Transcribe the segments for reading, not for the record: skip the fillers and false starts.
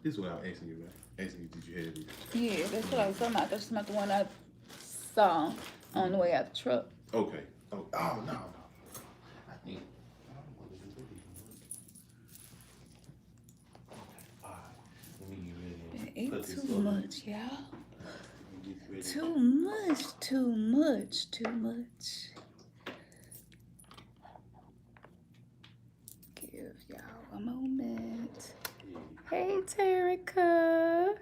This is what I was asking you about. Asking you, did you have it? Yeah, that's what I was talking about. That's not the one I saw on the way out the truck. Okay. Oh no, no. I think. I don't want to do that anymore. Okay. All right. Let me get ready and It put ain't this too up. much, y'all. Let me get ready. Too much, too much, too much. Give y'all a moment. Hey, Terica.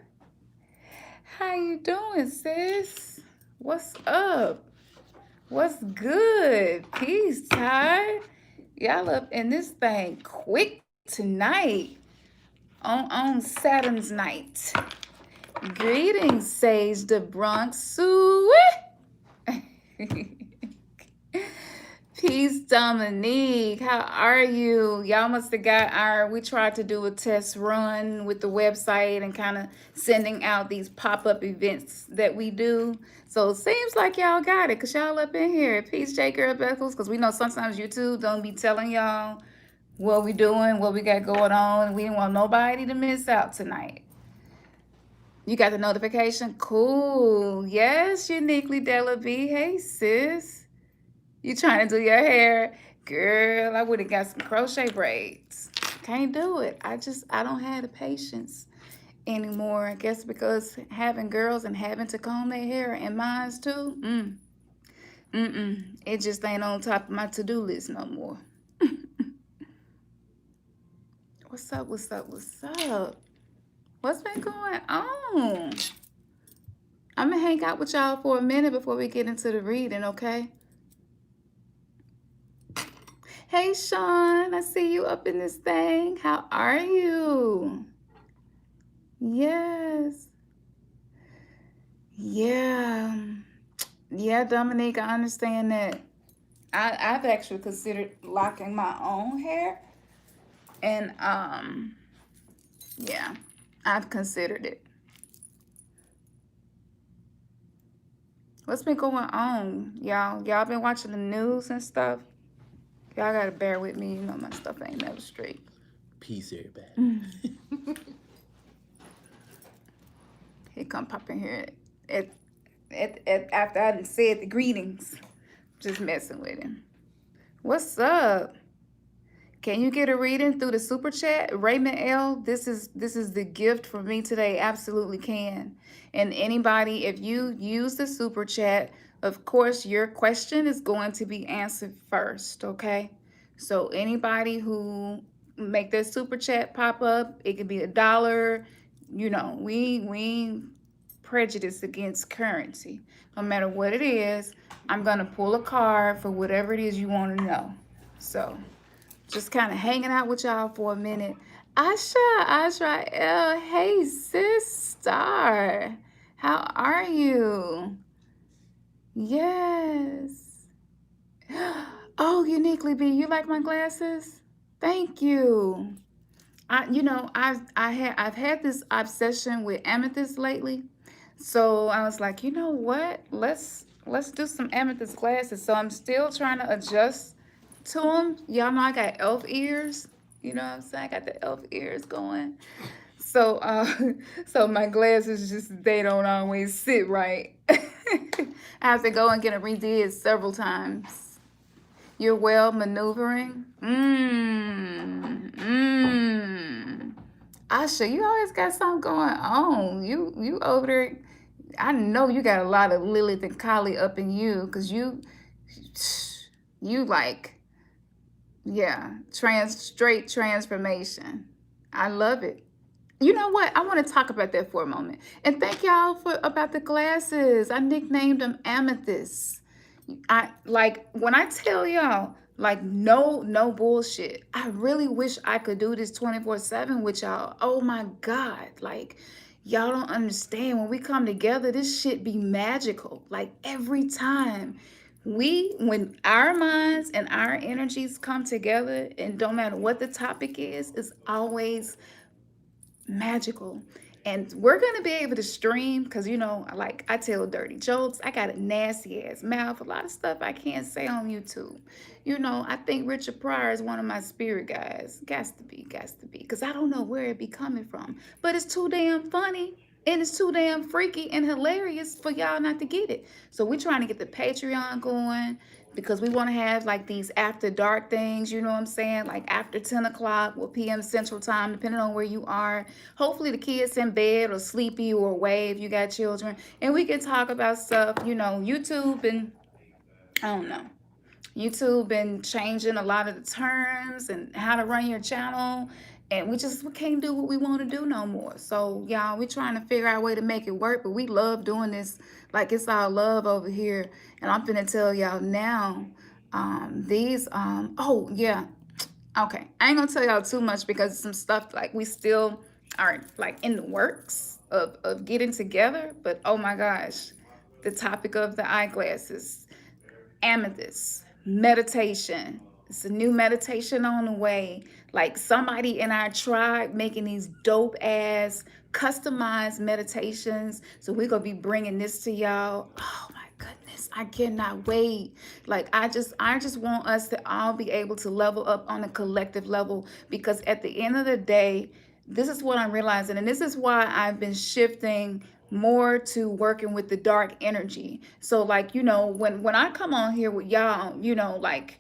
How you doing, sis? What's up? What's good? Peace, Ty. Y'all up in this thing quick tonight on Saturn's night. Greetings, Sage the Bronx. Peace, Dominique. How are you? Y'all must have got we tried to do a test run with the website and kind of sending out these pop-up events that we do. So it seems like y'all got it because y'all up in here. Peace, J Girl Beckles, because we know sometimes YouTube don't be telling y'all what we doing, what we got going on. We didn't want nobody to miss out tonight. You got the notification? Cool. Yes, uniquely Della B. Hey, sis. You trying to do your hair? Girl, I would have got some crochet braids. Can't do it. I don't have the patience anymore. I guess because having girls and having to comb their hair and mine too. It just ain't on top of my to-do list no more. What's up? What's up? What's up? What's been going on? I'm gonna hang out with y'all for a minute before we get into the reading, okay? Hey, Sean, I see you up in this thing. How are you? Yes. Yeah. Yeah, Dominique, I understand that. I've actually considered locking my own hair. And yeah, I've considered it. What's been going on, y'all? Y'all been watching the news and stuff? Y'all gotta bear with me. You know my stuff ain't never straight. Peace, everybody. He come pop in here at, after I done said the greetings. Just messing with him. What's up? Can you get a reading through the super chat? Raymond L, this is the gift for me today. Absolutely can. And anybody, if you use the super chat, of course your question is going to be answered first, okay? So anybody who make their super chat pop up, it could be $1. You know, we prejudice against currency. No matter what it is, I'm gonna pull a card for whatever it is you want to know. So just kind of hanging out with y'all for a minute. Asha L, hey sis star, how are you? Yes. Oh, uniquely B, you like my glasses? Thank you. I've had this obsession with amethyst lately, so I was like, you know what? Let's do some amethyst glasses. So I'm still trying to adjust to them. Y'all know I got elf ears. You know what I'm saying? I got the elf ears going. So so my glasses just they don't always sit right. I have to go and get them redid several times. You're well maneuvering. Asha, you always got something going on. You over there. I know you got a lot of Lilith and Kylie up in you, cause you like, yeah, straight transformation. I love it. You know what? I want to talk about that for a moment. And thank y'all for about the glasses. I nicknamed them amethysts. I like when I tell y'all, like no bullshit. I really wish I could do this 24/7 with y'all. Oh my God. Like y'all don't understand. When we come together, this shit be magical. Like every time. When our minds and our energies come together, and don't matter what the topic is, it's always magical. And we're gonna be able to stream because you know, like I tell dirty jokes. I got a nasty ass mouth. A lot of stuff I can't say on YouTube. You know, I think Richard Pryor is one of my spirit guys. Got to be. Because I don't know where it be coming from. But it's too damn funny. And it's too damn freaky and hilarious for y'all not to get it. So we're trying to get the Patreon going because we want to have like these after dark things, you know what I'm saying? Like after 10 o'clock or p.m. Central Time, depending on where you are. Hopefully the kids in bed or sleepy or away if you got children. And we can talk about stuff, you know, YouTube and I don't know. YouTube been changing a lot of the terms and how to run your channel. And we can't do what we want to do no more. So y'all, we trying to figure out a way to make it work, but we love doing this. Like it's our love over here. And I'm finna tell y'all now, oh yeah. Okay. I ain't gonna tell y'all too much because some stuff like we still are like in the works of getting together. But oh my gosh, the topic of the eyeglasses, amethyst, meditation. It's a new meditation on the way. Like somebody in our tribe making these dope ass customized meditations. So we're gonna be bringing this to y'all. Oh my goodness, I cannot wait. Like I just want us to all be able to level up on a collective level because at the end of the day, this is what I'm realizing, and this is why I've been shifting more to working with the dark energy. So like, you know, when I come on here with y'all, you know, like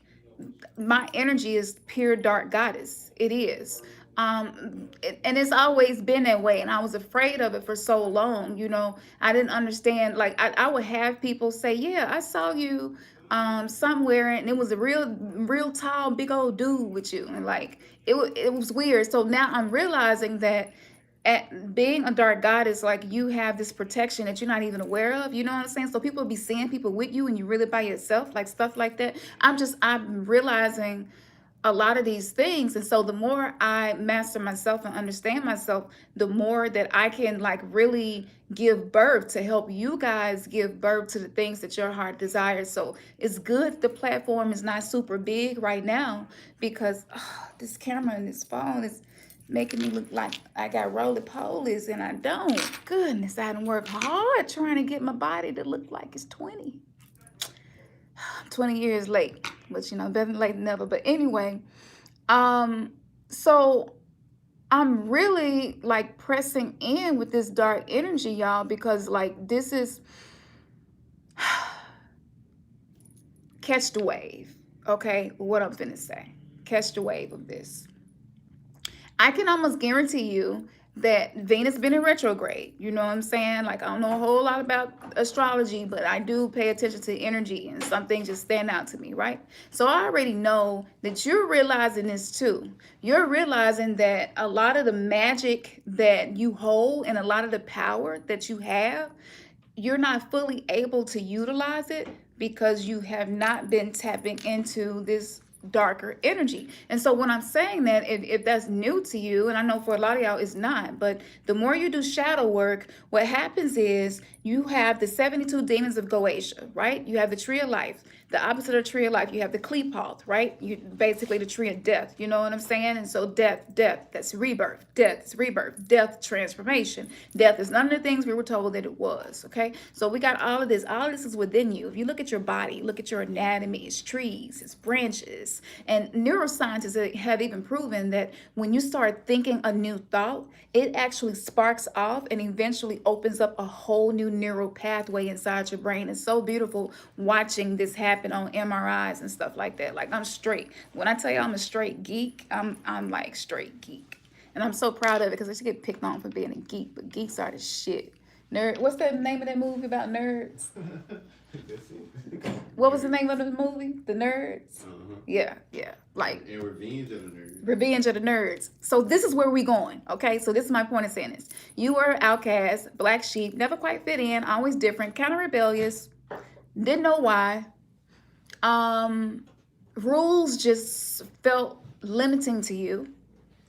my energy is pure dark goddess. It is. And it's always been that way. And I was afraid of it for so long. You know, I didn't understand. Like I would have people say, yeah, I saw you somewhere and it was a real tall, big old dude with you. And like, it was weird. So now I'm realizing that at being a dark goddess, like you have this protection that you're not even aware of. You know what I'm saying? So people be seeing people with you and you're really by yourself, like stuff like that. I'm realizing a lot of these things. And so the more I master myself and understand myself, the more that I can like really give birth to help you guys give birth to the things that your heart desires. So it's good the platform is not super big right now because this camera and this phone is making me look like I got roly-polies and I don't. Goodness, I done worked hard trying to get my body to look like it's 20. 20 years late, but you know, better than late than never. But anyway, so I'm really like pressing in with this dark energy, y'all, because like this is catch the wave. Okay, what I'm finna say. Catch the wave of this. I can almost guarantee you that Venus been in retrograde. You know what I'm saying? Like I don't know a whole lot about astrology, but I do pay attention to energy and some things just stand out to me, right? So I already know that you're realizing this too. You're realizing that a lot of the magic that you hold and a lot of the power that you have, you're not fully able to utilize it because you have not been tapping into this darker energy. And so when I'm saying that, if that's new to you, and I know for a lot of y'all it's not, but the more you do shadow work, what happens is you have the 72 demons of Goetia, right? You have the tree of life. The opposite of tree of life, you have the Kleepath, right? You basically the tree of death, you know what I'm saying? And so death, that's rebirth. Death is rebirth. Death, transformation. Death is none of the things we were told that it was, okay? So we got all of this. All of this is within you. If you look at your body, look at your anatomy, it's trees, it's branches. And neuroscientists have even proven that when you start thinking a new thought, it actually sparks off and eventually opens up a whole new neural pathway inside your brain. It's so beautiful watching this happen on MRIs and stuff like that. Like I'm straight. When I tell you I'm a straight geek, I'm like straight geek. And I'm so proud of it because I should get picked on for being a geek, but geeks are the shit. Nerd. What's the name of that movie about nerds? What was the name of the movie? The Nerds? Yeah. Like And Revenge of the Nerds. Revenge of the Nerds. So this is where we going, okay? So this is my point of saying this. You were outcast, black sheep, never quite fit in, always different, kind of rebellious, didn't know why. Rules just felt limiting to you.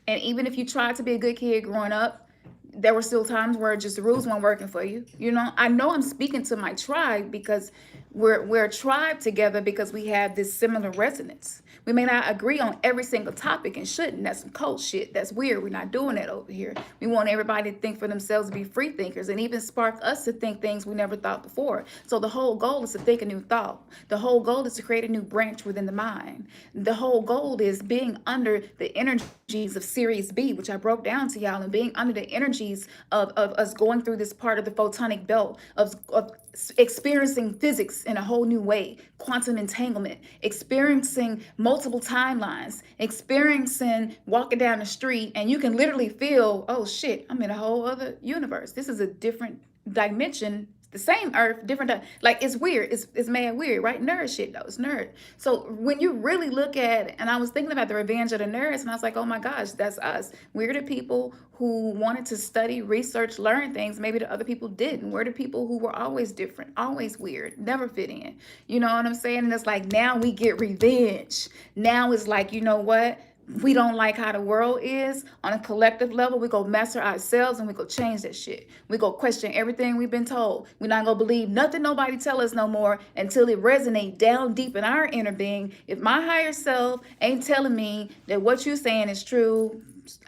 And even if you tried to be a good kid growing up, there were still times where just the rules weren't working for you. You know, I know I'm speaking to my tribe because we're a tribe together because we have this similar resonance. We may not agree on every single topic and shouldn't. That's some cult shit. That's weird. We're not doing that over here. We want everybody to think for themselves, to be free thinkers, and even spark us to think things we never thought before. So the whole goal is to think a new thought. The whole goal is to create a new branch within the mind. The whole goal is being under the energies of Series B, which I broke down to y'all, and being under the energies of us going through this part of the photonic belt of experiencing physics in a whole new way, quantum entanglement, experiencing multiple timelines, experiencing walking down the street and you can literally feel, oh shit, I'm in a whole other universe. This is a different dimension, the same earth, different, like it's weird. It's mad weird, right? Nerd shit though, it's nerd. So when you really look at, and I was thinking about the Revenge of the Nerds, and I was like, oh my gosh, that's us. We're the people who wanted to study, research, learn things maybe the other people didn't. We're the people who were always different, always weird, never fit in. You know what I'm saying? And it's like now we get revenge. Now it's like, you know what? We don't like how the world is on a collective level. We go master ourselves and we go change that shit. We go question everything we've been told. We're not gonna believe nothing nobody tell us no more until it resonate down deep in our inner being. If my higher self ain't telling me that what you're saying is true,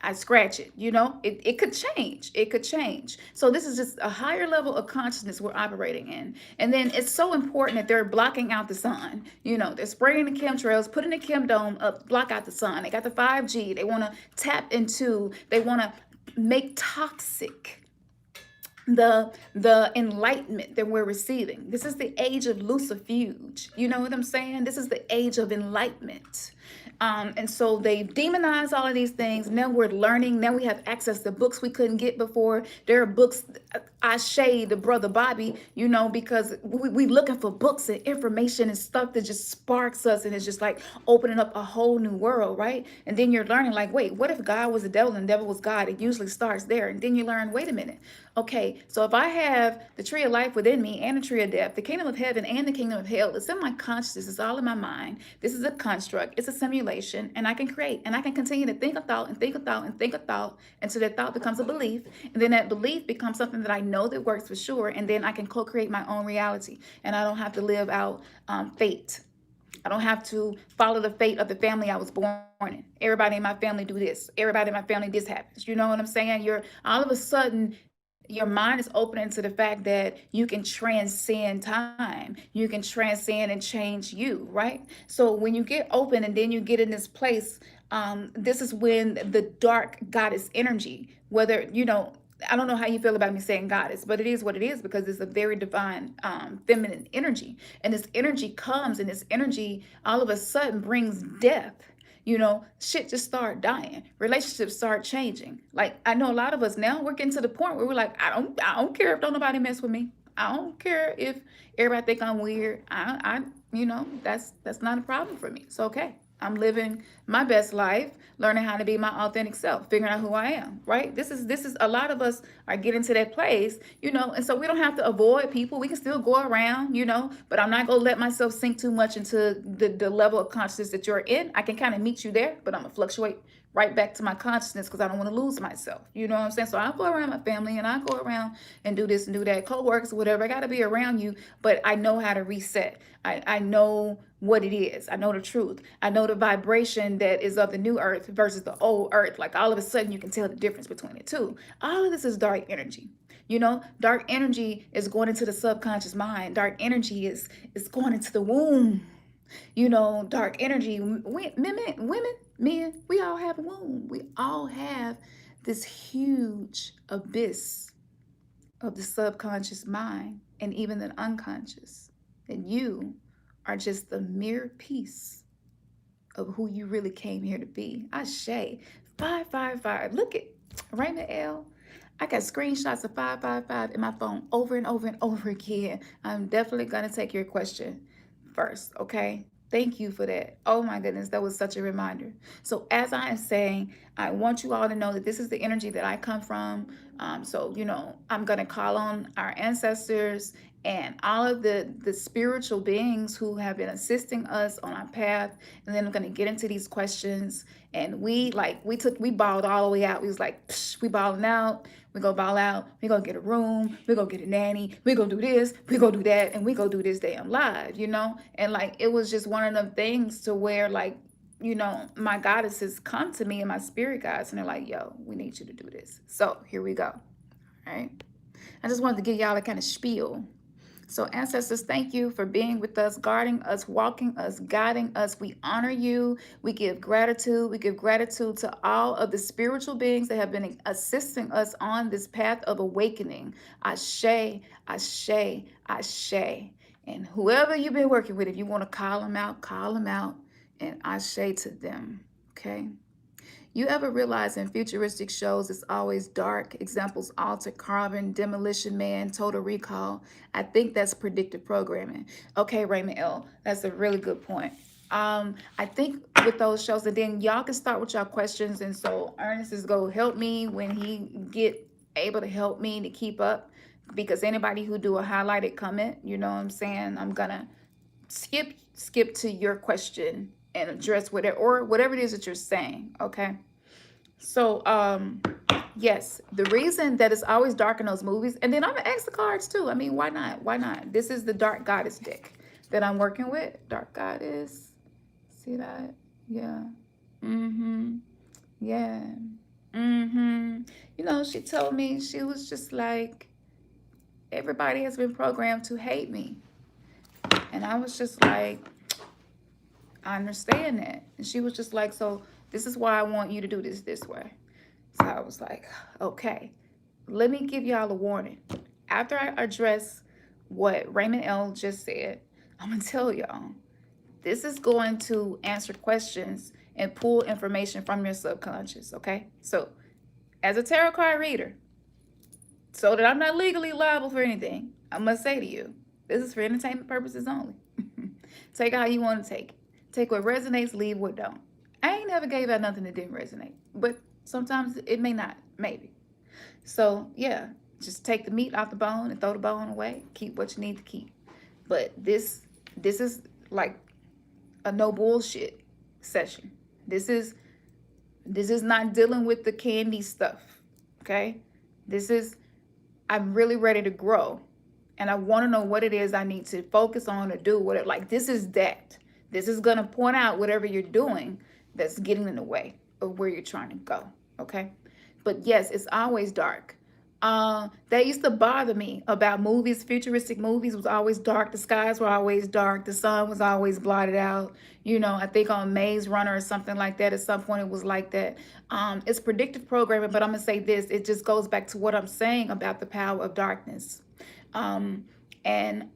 I scratch it, you know, it could change. It could change. So this is just a higher level of consciousness we're operating in. And then it's so important that they're blocking out the sun. You know, they're spraying the chemtrails, putting the chem dome up, block out the sun. They got the 5G. They want to tap into, they want to make toxic the enlightenment that we're receiving. This is the age of Lucifuge. You know what I'm saying? This is the age of enlightenment. And so they demonize all of these things. Now we're learning. Now we have access to books we couldn't get before. There are books. I shade the brother Bobby, you know, because we looking for books and information and stuff that just sparks us, and it's just like opening up a whole new world, right? And then you're learning like, wait, what if God was the devil and the devil was God? It usually starts there. And then you learn, wait a minute. Okay, so if I have the tree of life within me and the tree of death, the kingdom of heaven and the kingdom of hell, it's in my consciousness, it's all in my mind. This is a construct, it's a simulation, and I can create, and I can continue to think a thought and think a thought and think a thought until that thought becomes a belief, and then that belief becomes something that I know that works for sure, and then I can co-create my own reality, and I don't have to live out fate. I don't have to follow the fate of the family I was born in. Everybody in my family do this. Everybody in my family, this happens. You know what I'm saying? You're all of a sudden, your mind is opening to the fact that you can transcend time. You can transcend and change you, right? So when you get open and then you get in this place, this is when the dark goddess energy, whether, you know, I don't know how you feel about me saying goddess, but it is what it is because it's a very divine feminine energy. And this energy comes, and this energy all of a sudden brings death. You know, shit just start dying. Relationships start changing. Like I know a lot of us now, we're getting to the point where we're like, I don't care if don't nobody mess with me. I don't care if everybody think I'm weird. You know, that's not a problem for me. It's okay. I'm living my best life, learning how to be my authentic self, figuring out who I am, right? This is a lot of us are getting to that place, you know, and so we don't have to avoid people. We can still go around, you know, but I'm not going to let myself sink too much into the level of consciousness that you're in. I can kind of meet you there, but I'm going to fluctuate right back to my consciousness because I don't want to lose myself. You know what I'm saying? So I'll go around my family and I'll go around and do this and do that, co-workers, whatever. I got to be around you, but I know how to reset. I know what it is. I know the truth. I know the vibration that is of the new earth versus the old earth. Like all of a sudden you can tell the difference between the two. All of this is dark energy. You know, dark energy is going into the subconscious mind. Dark energy is going into the womb. You know, dark energy, women, men, we all have a womb. We all have this huge abyss of the subconscious mind and even the unconscious. And you are just the mere piece of who you really came here to be. Ashe. 555. Look at Raymond L. I got screenshots of 555 in my phone over and over and over again. I'm definitely going to take your question first, okay? Thank you for that. Oh my goodness, that was such a reminder. So as I am saying, I want you all to know that this is the energy that I come from. So, you know, I'm going to call on our ancestors and all of the spiritual beings who have been assisting us on our path. And then I'm going to get into these questions. And we balled all the way out. We was like, psh, we balling out. We go ball out. We gonna get a room. We gonna get a nanny. We gonna do this. We gonna do that, and we gonna do this damn live, you know. And like it was just one of them things to where like, you know, my goddesses come to me and my spirit guides, and they're like, "Yo, we need you to do this." So here we go. All right. I just wanted to give y'all a kind of spiel. So ancestors, thank you for being with us, guarding us, walking us, guiding us. We honor you. We give gratitude. We give gratitude to all of the spiritual beings that have been assisting us on this path of awakening. Ashe, ashe, ashe. And whoever you've been working with, if you want to call them out, and ashe to them. Okay? You ever realize in futuristic shows it's always dark? Examples, Altered Carbon, Demolition Man, Total Recall. I think that's predictive programming. Okay, Raymond L., that's a really good point. I think with those shows, and then y'all can start with y'all questions, and so Ernest is going to help me when he get able to help me to keep up, because anybody who do a highlighted comment, you know what I'm saying, I'm going to skip to your question and address whatever it is that you're saying. Okay. So yes, the reason that it's always dark in those movies, and then I'm gonna ask the cards too. I mean, why not? This is the Dark Goddess deck that I'm working with. Dark Goddess, see that? Yeah. Yeah. You know, she told me, she was just like, everybody has been programmed to hate me. And I was just like, I understand that. And she was just like, so this is why I want you to do this way. So I was like, okay, let me give y'all a warning. After I address what Raymond L. just said, I'm going to tell y'all, this is going to answer questions and pull information from your subconscious, okay? So as a tarot card reader, so that I'm not legally liable for anything, I must say to you, this is for entertainment purposes only. Take it how you want to take it. Take what resonates, leave what don't. I ain't never gave out nothing that didn't resonate, but sometimes it may not, maybe. So yeah, just take the meat off the bone and throw the bone away. Keep what you need to keep. But this is like a no bullshit session. This is not dealing with the candy stuff. Okay? I'm really ready to grow. And I want to know what it is I need to focus on or do. This is that. This is going to point out whatever you're doing that's getting in the way of where you're trying to go. Okay? But yes, it's always dark. That used to bother me about movies. Futuristic movies was always dark. The skies were always dark. The sun was always blotted out. You know, I think on Maze Runner or something like that, at some point it was like that. It's predictive programming, but I'm going to say this. It just goes back to what I'm saying about the power of darkness. Maybe I'm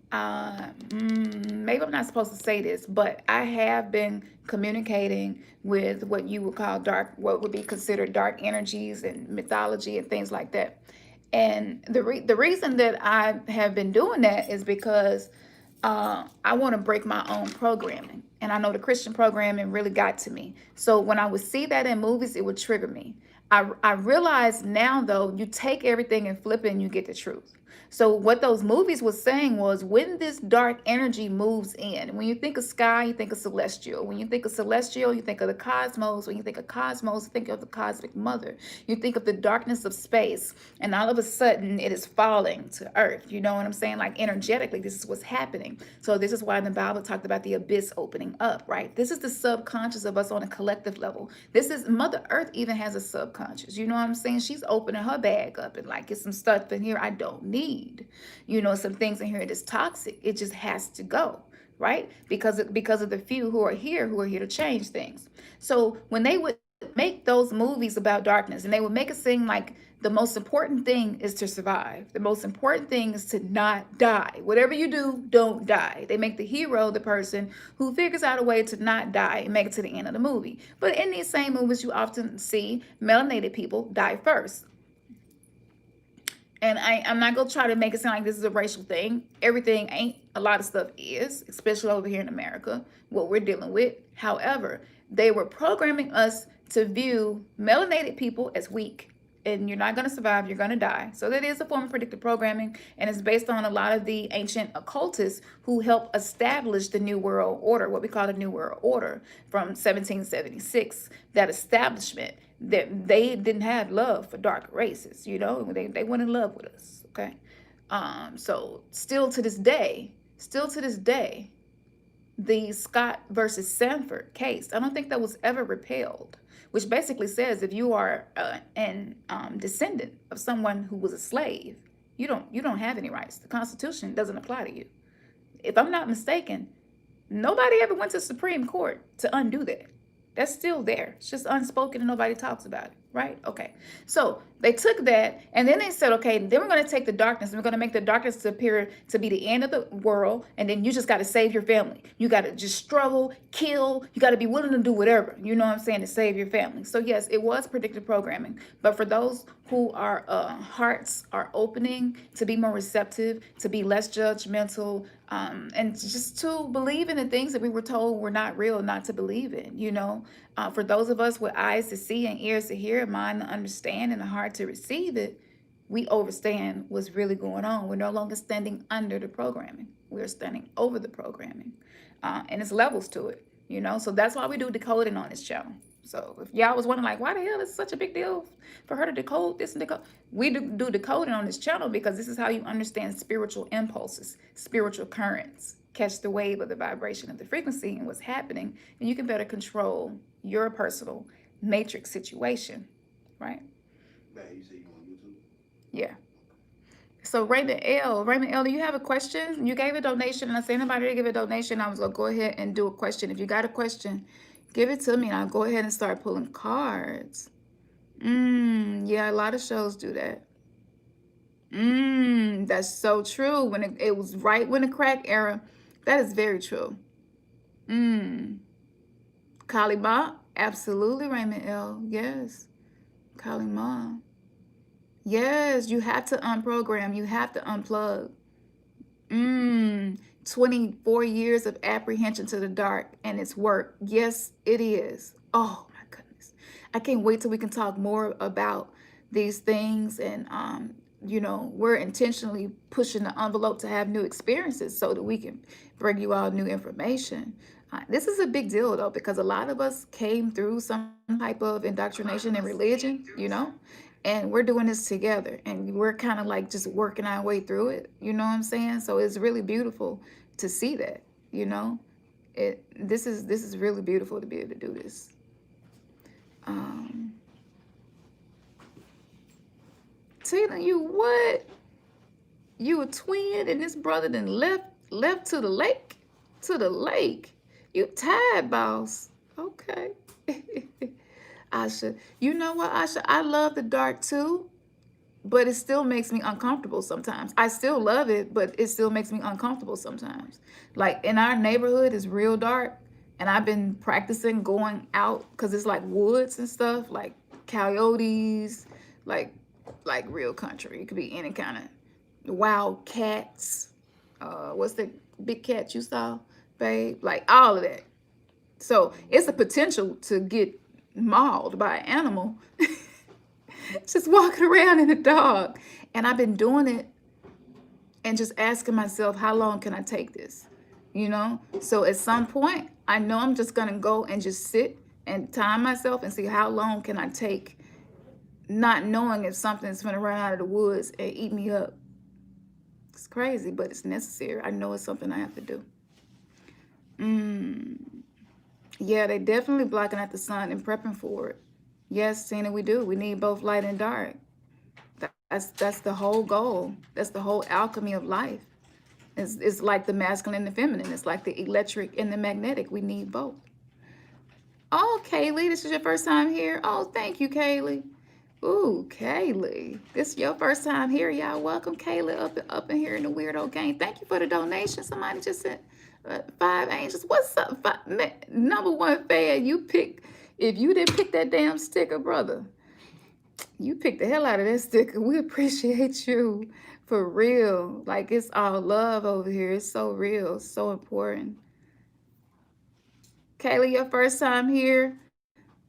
not supposed to say this, but I have been communicating with what you would call what would be considered dark energies and mythology and things like that. And the reason that I have been doing that is because I want to break my own programming. And I know the Christian programming really got to me. So when I would see that in movies, it would trigger me. I realize now, though, you take everything and flip it and you get the truth. So what those movies was saying was, when this dark energy moves in, when you think of sky, you think of celestial. When you think of celestial, you think of the cosmos. When you think of cosmos, you think of the cosmic mother. You think of the darkness of space, and all of a sudden it is falling to earth. You know what I'm saying? Like energetically, this is what's happening. So this is why the Bible talked about the abyss opening up, right? This is the subconscious of us on a collective level. This is Mother Earth even has a subconscious. You know what I'm saying? She's opening her bag up and like, get some stuff in here I don't need. You know, some things in here that's toxic. It just has to go, right? Because of the few who are here to change things. So when they would make those movies about darkness, and they would make it seem like the most important thing is to survive. The most important thing is to not die. Whatever you do, don't die. They make the hero the person who figures out a way to not die and make it to the end of the movie. But in these same movies, you often see melanated people die first. And I'm not going to try to make it sound like this is a racial thing. Everything ain't. A lot of stuff is, especially over here in America, what we're dealing with. However, they were programming us to view melanated people as weak. and you're not going to survive, you're going to die. So that is a form of predictive programming, and it's based on a lot of the ancient occultists who helped establish the New World Order, what we call the New World Order from 1776. That establishment, that they didn't have love for dark races, you know, they weren't in love with us, okay? So still to this day, the Scott versus Sanford case, I don't think that was ever repealed, which basically says if you are an descendant of someone who was a slave, you don't have any rights. The Constitution doesn't apply to you. If I'm not mistaken, nobody ever went to Supreme Court to undo that. That's still there. It's just unspoken and nobody talks about it, right? Okay. So they took that and then they said, okay, then we're going to take the darkness and we're going to make the darkness appear to be the end of the world. And then you just got to save your family. You got to just struggle, kill. You got to be willing to do whatever, you know what I'm saying, to save your family. So yes, it was predictive programming. But for those who are hearts are opening to be more receptive, to be less judgmental, and just to believe in the things that we were told were not real, not to believe in, you know. For those of us with eyes to see and ears to hear, mind to understand, and a heart to receive it, we understand what's really going on. We're no longer standing under the programming. We're standing over the programming. And it's levels to it, you know. So that's why we do decoding on this channel. So if y'all was wondering, like, why the hell is it such a big deal for her to decode this and decode? We do decoding on this channel because this is how you understand spiritual impulses, spiritual currents, catch the wave of the vibration of the frequency and what's happening, and you can better control your personal matrix situation, right? You say you on YouTube? Yeah. So Raymond L, do you have a question? You gave a donation, and I said anybody to give a donation, I was gonna go ahead and do a question. If you got a question, give it to me, and I'll go ahead and start pulling cards. Yeah, a lot of shows do that. That's so true. When it was right when the crack era, that is very true. Kylie Ma, absolutely, Raymond L. Yes, Kylie Ma. Yes, you have to unprogram. You have to unplug. 24 years of apprehension to the dark and its work. Yes, it is. Oh my goodness. I can't wait till we can talk more about these things. And, you know, we're intentionally pushing the envelope to have new experiences so that we can bring you all new information. This is a big deal, though, because a lot of us came through some type of indoctrination in religion, you know, and we're doing this together, and we're kind of like just working our way through it, you know what I'm saying? So it's really beautiful to see that, you know. This is really beautiful to be able to do this. Tina, you what? You a twin and this brother then left to the lake? To the lake. You tired, boss. Okay. Asha, you know what, Asha? I love the dark too, but it still makes me uncomfortable sometimes. I still love it, but it still makes me uncomfortable sometimes. Like in our neighborhood is real dark, and I've been practicing going out because it's like woods and stuff, like coyotes, like real country. It could be any kind of wild cats. What's the big cat you saw, babe? Like all of that. So it's a potential to get mauled by an animal just walking around in the dark. And I've been doing it and just asking myself, how long can I take this? You know? So at some point, I know I'm just going to go and just sit and time myself and see how long can I take, not knowing if something's going to run out of the woods and eat me up. It's crazy, but it's necessary. I know it's something I have to do. Yeah, they definitely blocking out the sun and prepping for it. Yes, Tina, we do. We need both light and dark. That's the whole goal. That's the whole alchemy of life. It's like the masculine and the feminine. It's like the electric and the magnetic. We need both. Oh, Kaylee, this is your first time here? Oh, thank you, Kaylee. Ooh, Kaylee. This is your first time here. Y'all welcome Kaylee up in here in the Weirdo Gang. Thank you for the donation. Somebody just sent 5 angels. What's up? Number one fan, if you didn't pick that damn sticker, brother, you picked the hell out of that sticker. We appreciate you for real. Like, it's all love over here. It's so real, so important. Kaylee, your first time here.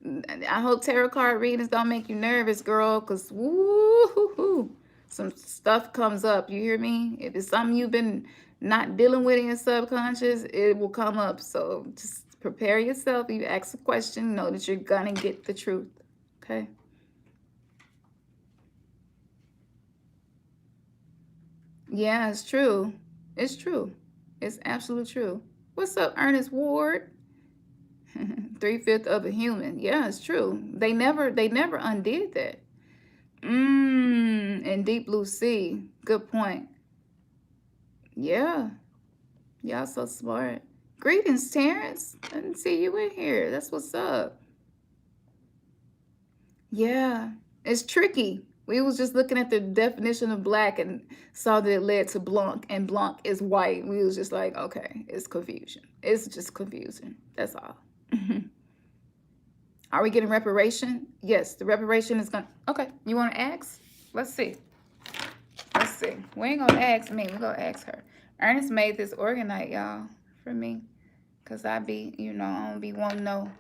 I hope tarot card readings don't make you nervous, girl, because woo, some stuff comes up. You hear me? If it's something you've been not dealing with in your subconscious, it will come up. So just prepare yourself. You ask a question, know that you're gonna get the truth. Okay? Yeah, it's true. It's true. It's absolutely true. What's up, Ernest Ward? 3/5 of a human. Yeah, it's true. They never undid that. And Deep Blue Sea. Good point. Yeah. Y'all so smart. Greetings, Terrence. I didn't see you in here. That's what's up. Yeah. It's tricky. We was just looking at the definition of black and saw that it led to blanc, and blanc is white. We was just like, okay, it's confusion. It's just confusing. That's all. Are we getting reparation? Yes, the reparation is gonna. Okay, you want to ask? Let's see. Let's see. We ain't gonna ask me. We're gonna ask her. Ernest made this organite, y'all, for me. Because I be, I don't be wanting no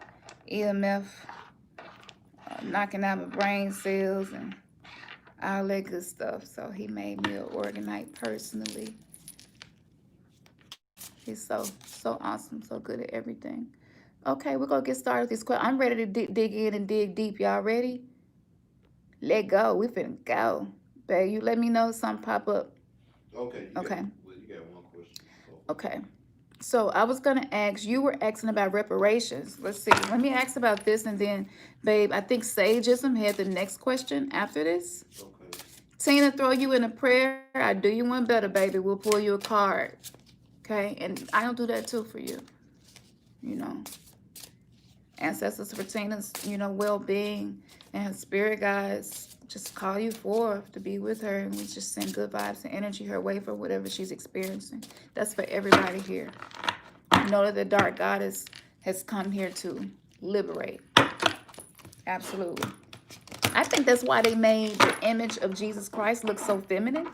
EMF knocking out my brain cells and all that good stuff. So he made me an organite personally. He's so awesome, so good at everything. Okay, we're going to get started with this question. I'm ready to dig in and dig deep. Y'all ready? Let go. We finna go. Babe, you let me know if something pop up. Okay. Okay. You got one question. Okay. So I was going to ask, you were asking about reparations. Let's see. Let me ask about this, and then, babe, I think Sageism had the next question after this. Okay. Tina, throw you in a prayer. I do you one better, baby. We'll pull you a card. Okay? And I'll do that too for you. Ancestors for Tina's, well-being, and her spirit guides just call you forth to be with her, and we just send good vibes and energy her way for whatever she's experiencing. That's for everybody here. Know that the dark goddess has come here to liberate. Absolutely. I think that's why they made the image of Jesus Christ look so feminine.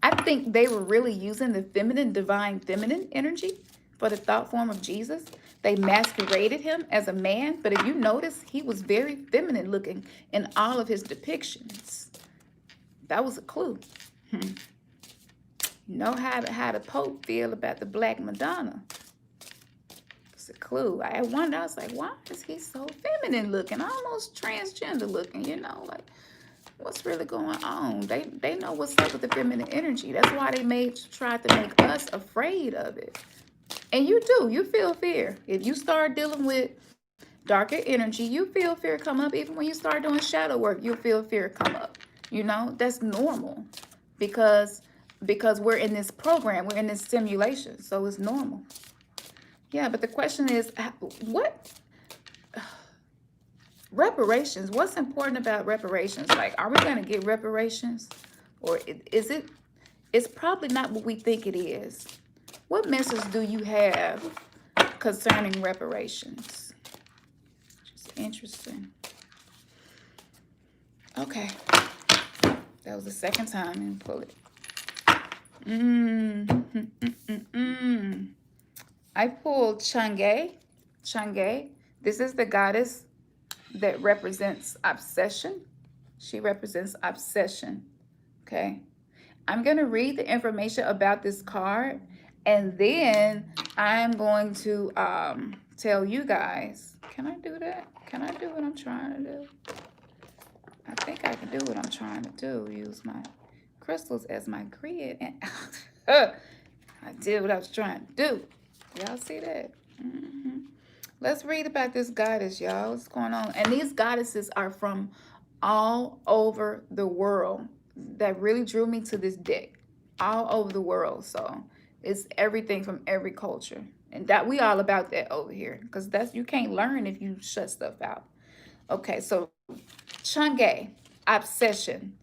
I think they were really using the feminine, divine feminine energy for the thought form of Jesus. They masqueraded him as a man, but if you notice, he was very feminine looking in all of his depictions. That was a clue. You know how the Pope feel about the Black Madonna. It's a clue. I wonder, I was like, why is he so feminine looking, almost transgender looking, like, what's really going on? They know what's up with the feminine energy. That's why they tried to make us afraid of it. And you do. You feel fear. If you start dealing with darker energy, you feel fear come up. Even when you start doing shadow work, you feel fear come up. That's normal because we're in this program. We're in this simulation. So it's normal. Yeah, but the question is, what reparations? What's important about reparations? Like, are we going to get reparations? Or is it? It's probably not what we think it is. What message do you have concerning reparations? Just interesting. Okay. That was the second time and pull it. I pulled Shangai. Shangai. This is the goddess that represents obsession. She represents obsession. Okay. I'm going to read the information about this card, and then I'm going to tell you guys. Can I do that? Can I do what I'm trying to do? I think I can do what I'm trying to do. Use my crystals as my grid. And I did what I was trying to do. Y'all see that? Let's read about this goddess, y'all. What's going on? And these goddesses are from all over the world. That really drew me to this deck. All over the world. So it's everything from every culture. And that we all about that over here. Because you can't learn if you shut stuff out. Okay, so Shangai, obsession.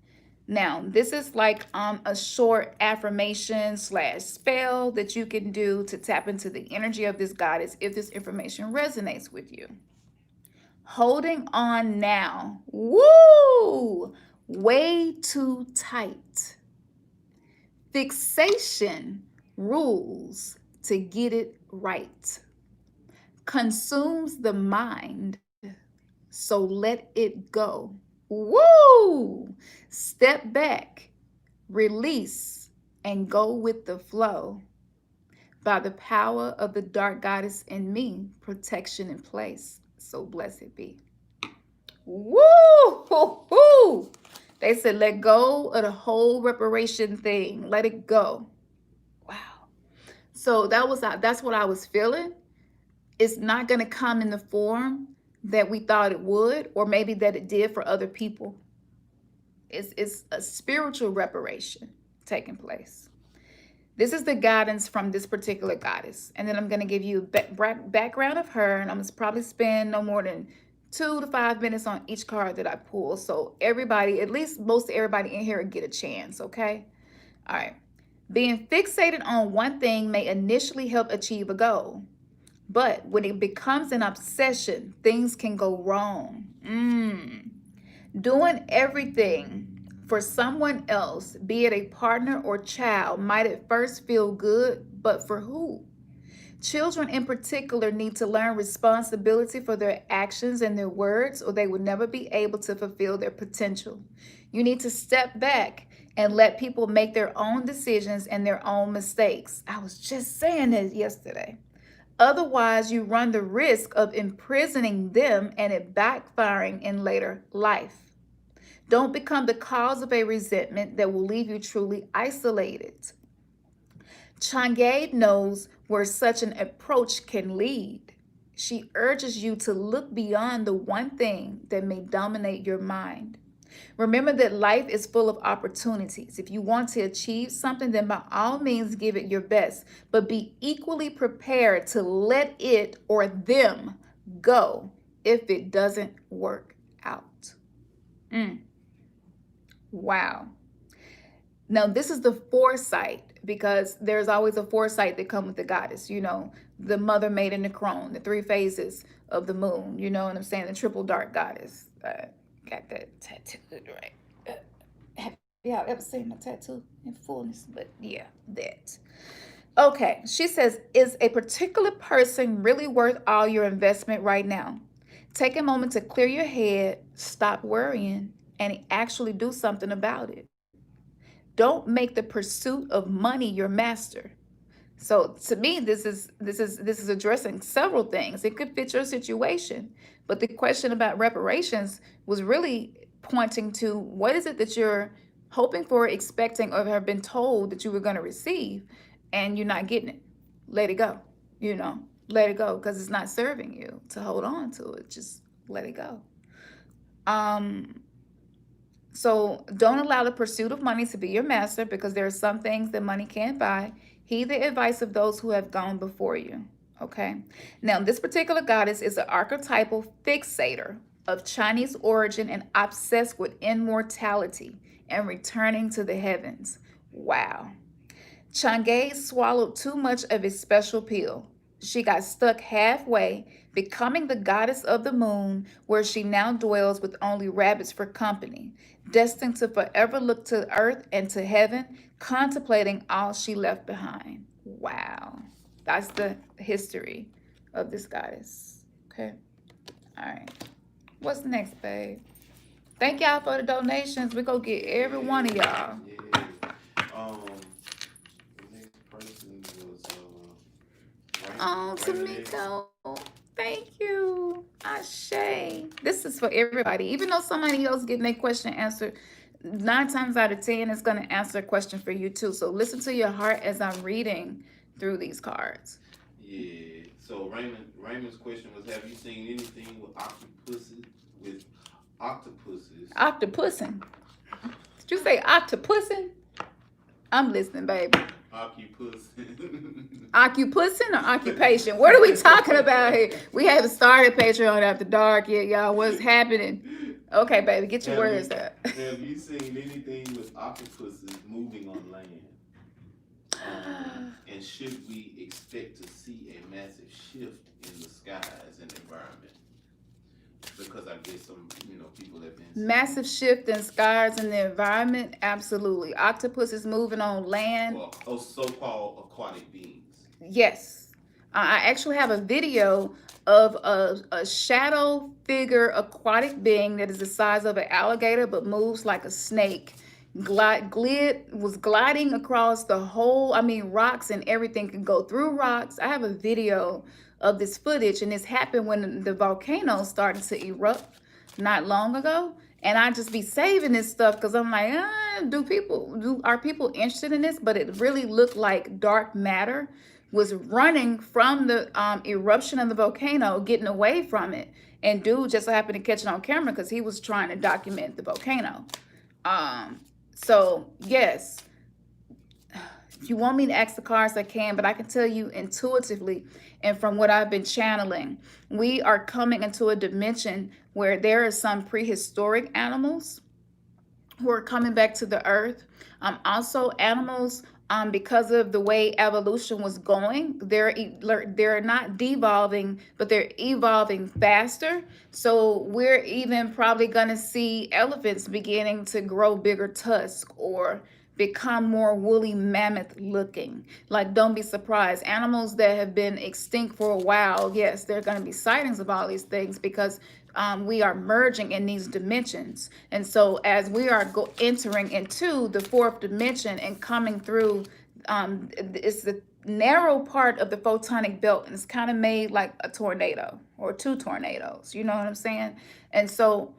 Now, this is like a short affirmation / spell that you can do to tap into the energy of this goddess if this information resonates with you. Holding on now. Woo! Way too tight. Fixation rules to get it right. Consumes the mind So let it go. Woo! Step back, release, and go with the flow. By the power of the dark goddess in me, protection in place. So blessed be. Woo! Hoo, hoo. They said, let go of the whole reparation thing. Let it go. Wow. So that's what I was feeling. It's not going to come in the form that we thought it would, or maybe that it did for other people. It's a spiritual reparation taking place. This is the guidance from this particular goddess. And then I'm going to give you a background of her. And I'm going to probably spend no more than 2 to 5 minutes on each card that I pull. So everybody, at least most of everybody in here, will get a chance, okay? All right. Being fixated on one thing may initially help achieve a goal. But when it becomes an obsession, things can go wrong. Doing everything for someone else, be it a partner or child, might at first feel good, but for who? Children in particular need to learn responsibility for their actions and their words, or they will never be able to fulfill their potential. You need to step back and let people make their own decisions and their own mistakes. I was just saying this yesterday. Otherwise, you run the risk of imprisoning them and it backfiring in later life. Don't become the cause of a resentment that will leave you truly isolated. Shangai knows where such an approach can lead. She urges you to look beyond the one thing that may dominate your mind. Remember that life is full of opportunities. If you want to achieve something, then by all means give it your best, but be equally prepared to let it or them go if it doesn't work out. Wow. Now, this is the foresight, because there's always a foresight that comes with the goddess, you know, the mother, maiden, and the crone, the 3 phases of the moon, you know what I'm saying? The triple dark goddess. Got that tattooed right. Have y'all ever seen my tattoo in fullness? But yeah, that. Okay, she says, is a particular person really worth all your investment right now? Take a moment to clear your head, stop worrying, and actually do something about it. Don't make the pursuit of money your master. So to me, this is addressing several things. It could fit your situation, but the question about reparations was really pointing to what is it that you're hoping for, expecting, or have been told that you were going to receive, and you're not getting it. Let it go. You know, let it go, because it's not serving you to hold on to it. Just let it go. So don't allow the pursuit of money to be your master, because there are some things that money can't buy. Heed the advice of those who have gone before you. Okay. Now, this particular goddess is an archetypal fixator of Chinese origin and obsessed with immortality and returning to the heavens. Wow. Shangai swallowed too much of his special pill. She got stuck halfway, becoming the goddess of the moon, where she now dwells with only rabbits for company, destined to forever look to earth and to heaven, contemplating all she left behind. Wow. That's the history of this goddess. Okay. All right. What's next, babe? Thank y'all for the donations. We're going to get every one of y'all. Yeah. The next person was Tamiko. Thank you. Ashe. This is for everybody. Even though somebody else getting their question answered, 9 times out of 10 is going to answer a question for you too. So listen to your heart as I'm reading through these cards. Yeah. So Raymond's question was, have you seen anything with octopuses? Octopusing. Did you say octopusing? I'm listening, baby. Occupussing or occupation? What are we talking about here? We haven't started Patreon After Dark yet, y'all. What's happening? Okay, baby, get your words out. Have you seen anything with octopuses moving on land? And should we expect to see a massive shift in the skies and environment? Because I guess some, people have been massive shift in skies in the environment. Absolutely. Octopus is moving on land. So-called aquatic beings. Yes. I actually have a video of a shadow figure aquatic being that is the size of an alligator but moves like a snake. Was gliding across the whole, I mean, rocks and everything, can go through rocks. I have a video of this footage, and this happened when the volcano started to erupt not long ago. And I just be saving this stuff because I'm like, are people interested in this? But it really looked like dark matter was running from the eruption of the volcano, getting away from it. And dude just happened to catch it on camera because he was trying to document the volcano. So yes, if you want me to ask the cards, I can, but I can tell you intuitively and from what I've been channeling, we are coming into a dimension where there are some prehistoric animals who are coming back to the earth. Also animals, because of the way evolution was going, they're not devolving, but they're evolving faster. So we're even probably gonna see elephants beginning to grow bigger tusks or become more woolly mammoth looking. Like, don't be surprised. Animals that have been extinct for a while, yes, there are going to be sightings of all these things because we are merging in these dimensions. And so as we are entering into the fourth dimension and coming through, it's the narrow part of the photonic belt, and it's kind of made like a tornado or two tornadoes, you know what I'm saying? And so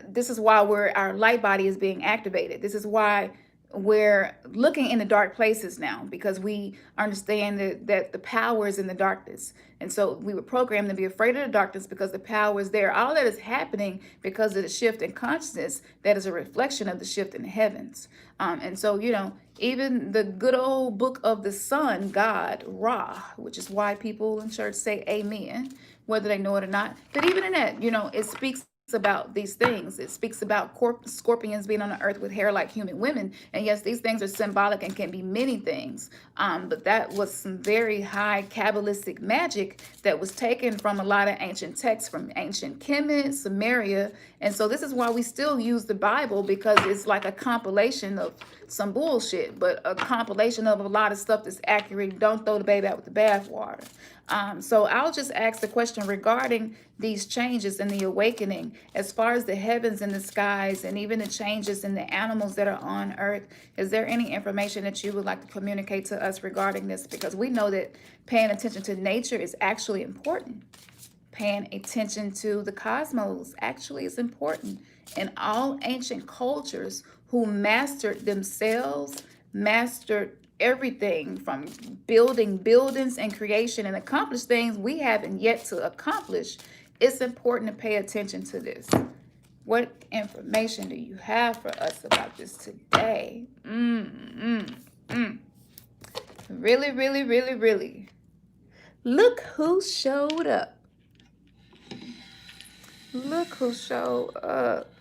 this is why our light body is being activated. This is why we're looking in the dark places now, because we understand that the power is in the darkness. And so we were programmed to be afraid of the darkness because the power is there. All that is happening because of the shift in consciousness that is a reflection of the shift in the heavens. And so, even the good old book of the sun, God, Ra, which is why people in church say amen, whether they know it or not. But even in that, it speaks about these things. It speaks about scorpions being on the earth with hair like human women. And yes, these things are symbolic and can be many things. But that was some very high Kabbalistic magic that was taken from a lot of ancient texts from ancient Kemet, Samaria. And so this is why we still use the Bible, because it's like a compilation of some bullshit, but a compilation of a lot of stuff that's accurate. Don't throw the baby out with the bathwater. So I'll just ask the question regarding these changes in the awakening, as far as the heavens and the skies, and even the changes in the animals that are on earth. Is there any information that you would like to communicate to us regarding this? Because we know that paying attention to nature is actually important. Paying attention to the cosmos actually is important. And all ancient cultures who mastered themselves, mastered everything from building buildings and creation, and accomplish things we haven't yet to accomplish. It's important to pay attention to this. What information do you have for us about this today? Really, really, really, really. Look who showed up. Look who showed up.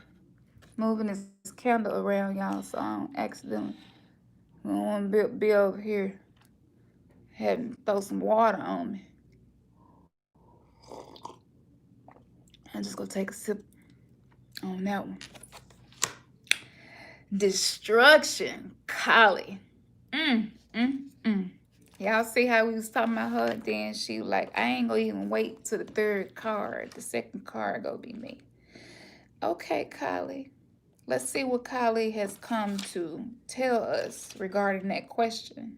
Moving this candle around, y'all, so I don't accidentally. I don't want to be over here having to throw some water on me. I'm just going to take a sip on that one. Destruction, Kylie. Y'all see how we was talking about her? Then she was like, I ain't going to even wait till the third card. The second card going to be me. Okay, Kylie. Let's see what Kylie has come to tell us regarding that question.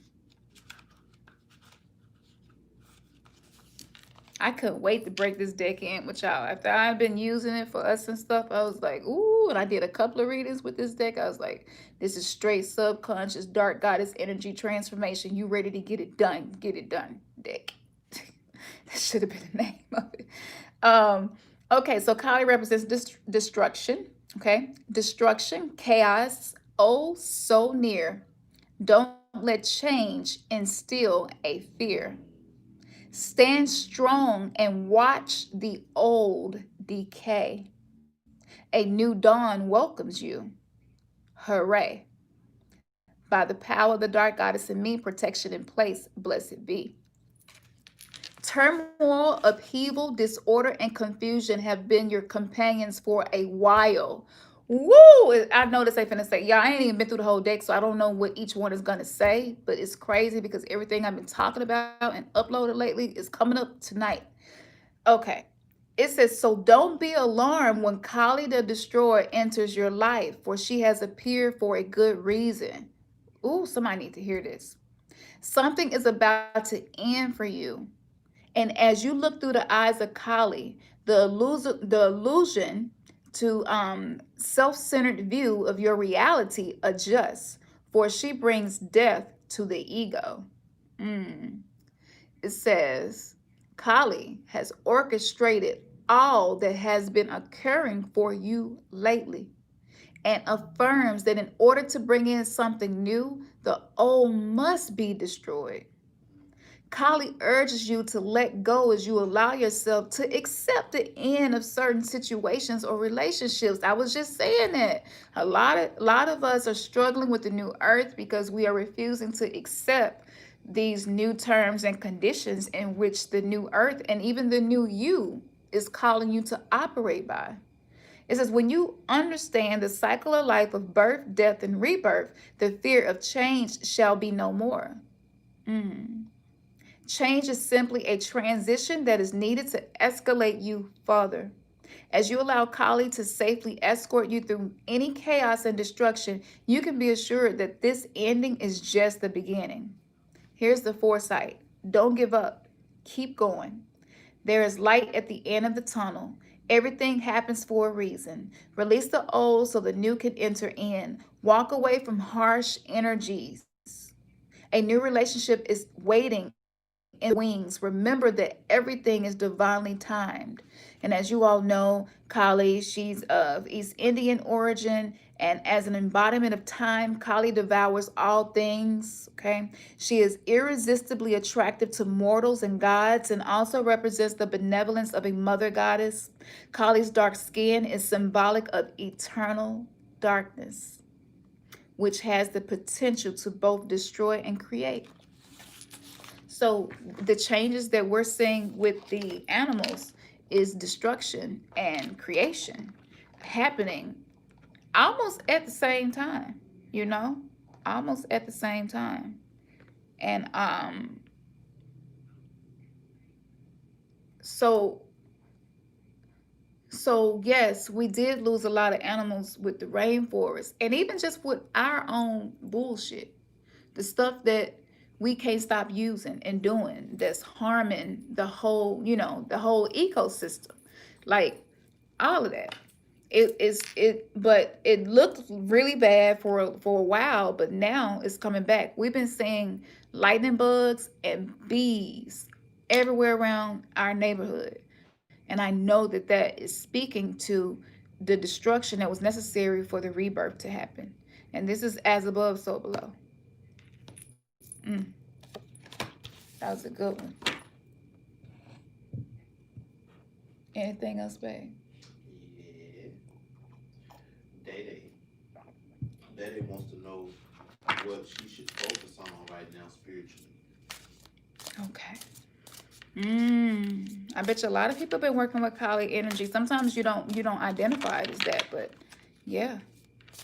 I couldn't wait to break this deck in with y'all. After I've been using it for us and stuff, I was like, ooh, and I did a couple of readings with this deck. I was like, this is straight subconscious dark goddess energy transformation. You ready to get it done? Get it done, deck. That should have been the name of it. Okay, so Kylie represents destruction. Okay, destruction, chaos, oh, so near. Don't let change instill a fear. Stand strong and watch the old decay. A new dawn welcomes you. Hooray. By the power of the dark goddess in me, protection in place, blessed be. Turmoil, upheaval, disorder, and confusion have been your companions for a while. Woo! I know this ain't finna say. Y'all, I ain't even been through the whole deck, so I don't know what each one is gonna say. But it's crazy because everything I've been talking about and uploaded lately is coming up tonight. Okay. It says, so don't be alarmed when Kali the Destroyer enters your life, for she has appeared for a good reason. Ooh, somebody need to hear this. Something is about to end for you. And as you look through the eyes of Kali, the illusion to self-centered view of your reality adjusts, for she brings death to the ego. Mm. It says, Kali has orchestrated all that has been occurring for you lately and affirms that in order to bring in something new, the old must be destroyed. Kali urges you to let go as you allow yourself to accept the end of certain situations or relationships. I was just saying that. A lot of us are struggling with the new earth because we are refusing to accept these new terms and conditions in which the new earth and even the new you is calling you to operate by. It says, when you understand the cycle of life of birth, death, and rebirth, the fear of change shall be no more. Mm. Change is simply a transition that is needed to escalate you further. As you allow Kali to safely escort you through any chaos and destruction, you can be assured that this ending is just the beginning. Here's the foresight. Don't give up. Keep going. There is light at the end of the tunnel. Everything happens for a reason. Release the old so the new can enter in. Walk away from harsh energies. A new relationship is waiting in the wings. Remember that everything is divinely timed. And as you all know, Kali, she's of East Indian origin. And as an embodiment of time, Kali devours all things. Okay. She is irresistibly attractive to mortals and gods and also represents the benevolence of a mother goddess. Kali's dark skin is symbolic of eternal darkness, which has the potential to both destroy and create. So the changes that we're seeing with the animals is destruction and creation happening almost at the same time, you know, almost at the same time. And so yes, we did lose a lot of animals with the rainforest and even just with our own bullshit, the stuff that we can't stop using and doing that's harming the whole, the whole ecosystem. Like all of that. But it looked really bad for a while, but now it's coming back. We've been seeing lightning bugs and bees everywhere around our neighborhood. And I know that that is speaking to the destruction that was necessary for the rebirth to happen. And this is as above, so below. Mm, that was a good one. Anything else, babe? Yeah. Day Day. Day Day wants to know what she should focus on right now spiritually. Okay. I bet you a lot of people have been working with Kali energy. Sometimes you don't identify it as that, but yeah.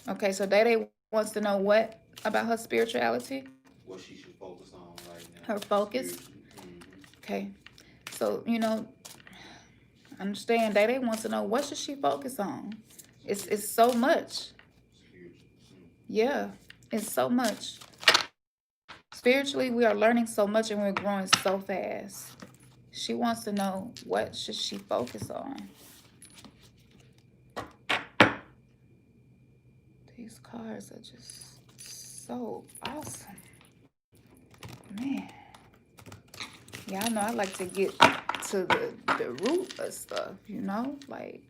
Okay, so Day wants to know what about her spirituality? What she should focus on right now Her focus. spiritually. Okay. So, understand Day wants to know what should she focus on. It's so much. Spiritually. Yeah. It's so much. Spiritually, we are learning so much and we're growing so fast. She wants to know what should she focus on. These cards are just so awesome. Man. Y'all know I like to get to the root of stuff, Like,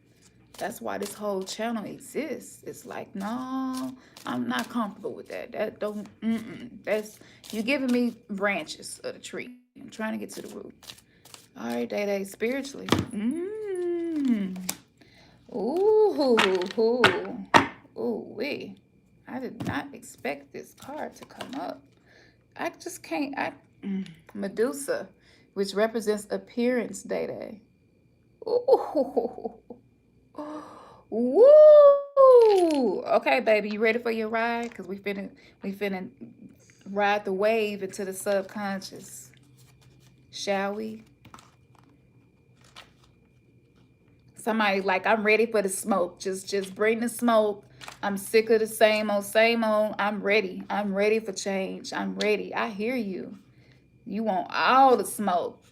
that's why this whole channel exists. It's like, no, I'm not comfortable with that. That don't, that's, you giving me branches of the tree. I'm trying to get to the root. All right, Day, spiritually. Ooh, wee. I did not expect this card to come up. I just can't. Madusa, which represents appearance, Day. Ooh, woo. Ooh, okay, baby, you ready for your ride? Cause we finna ride the wave into the subconscious. Shall we? Somebody like, I'm ready for the smoke. Just bring the smoke. I'm sick of the same old, same old. I'm ready. I'm ready for change. I'm ready. I hear you. You want all the smoke.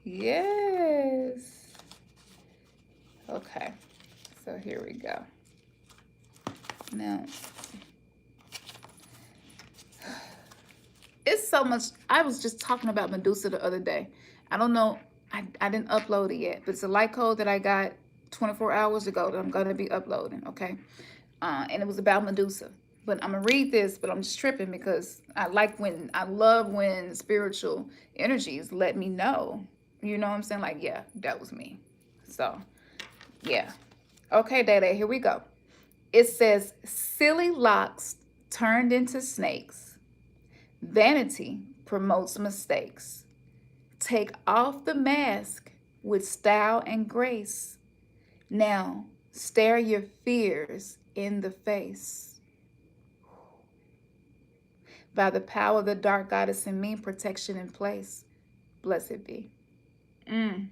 Yes. Okay. So here we go. Now, it's so much. I was just talking about Madusa the other day. I don't know. I didn't upload it yet, but it's a light code that I got 24 hours ago that I'm going to be uploading, okay? And it was about Madusa. But I'm going to read this, but I'm just tripping because I love when spiritual energies let me know. You know what I'm saying? Like, yeah, that was me. So, yeah. Okay, Dada, here we go. It says, silly locks turned into snakes. Vanity promotes mistakes. Take off the mask with style and grace. Now, stare your fears in the face. By the power of the dark goddess in me, protection in place. Blessed be. Ain't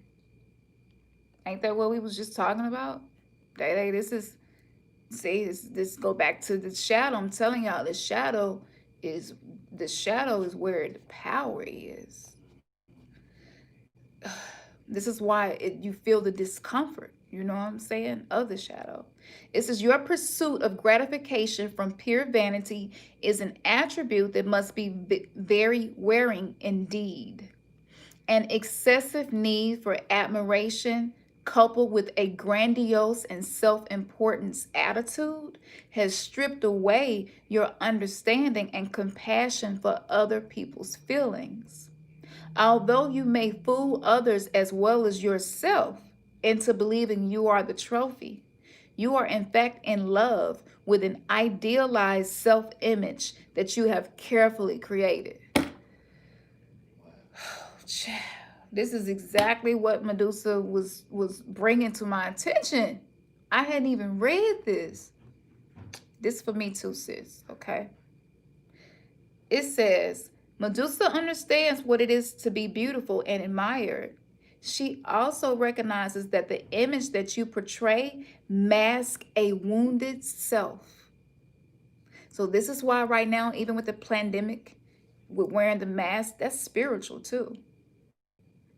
that what we was just talking about? This is, see, this go back to the shadow. I'm telling y'all, the shadow is where the power is. This is why you feel the discomfort, you know what I'm saying, of the shadow. It says your pursuit of gratification from pure vanity is an attribute that must be very wearing indeed. An excessive need for admiration coupled with a grandiose and self-importance attitude has stripped away your understanding and compassion for other people's feelings. Although you may fool others as well as yourself into believing you are the trophy, you are in fact in love with an idealized self-image that you have carefully created. This is exactly what Madusa was bringing to my attention. I hadn't even read this. This for me too, sis, okay? It says, Madusa understands what it is to be beautiful and admired. She also recognizes that the image that you portray masks a wounded self. So this is why right now, even with the pandemic, with wearing the mask, that's spiritual too.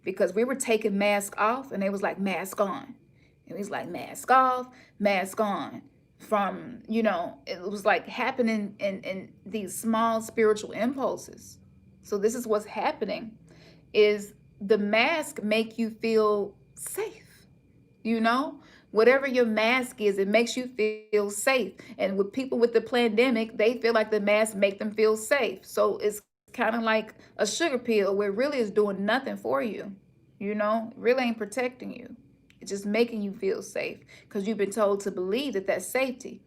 Because we were taking mask off and it was like mask on. It was like mask off, mask on. From, it was like happening in these small spiritual impulses. So this is what's happening, is the mask make you feel safe, whatever your mask is, it makes you feel safe. And with people with the pandemic, they feel like the mask make them feel safe. So it's kind of like a sugar pill where it really is doing nothing for you, it really ain't protecting you. It's just making you feel safe because you've been told to believe that that's safety.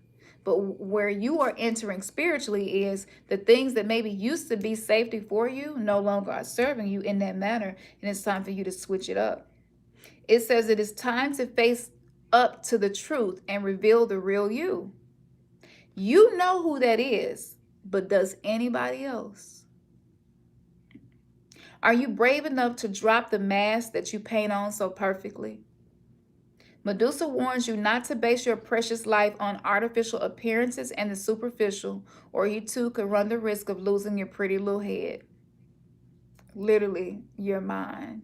But where you are entering spiritually is the things that maybe used to be safety for you no longer are serving you in that manner, and it's time for you to switch it up. It says it is time to face up to the truth and reveal the real you. You know who that is, but does anybody else? Are you brave enough to drop the mask that you paint on so perfectly? Madusa warns you not to base your precious life on artificial appearances and the superficial, or you too could run the risk of losing your pretty little head. Literally, your mind.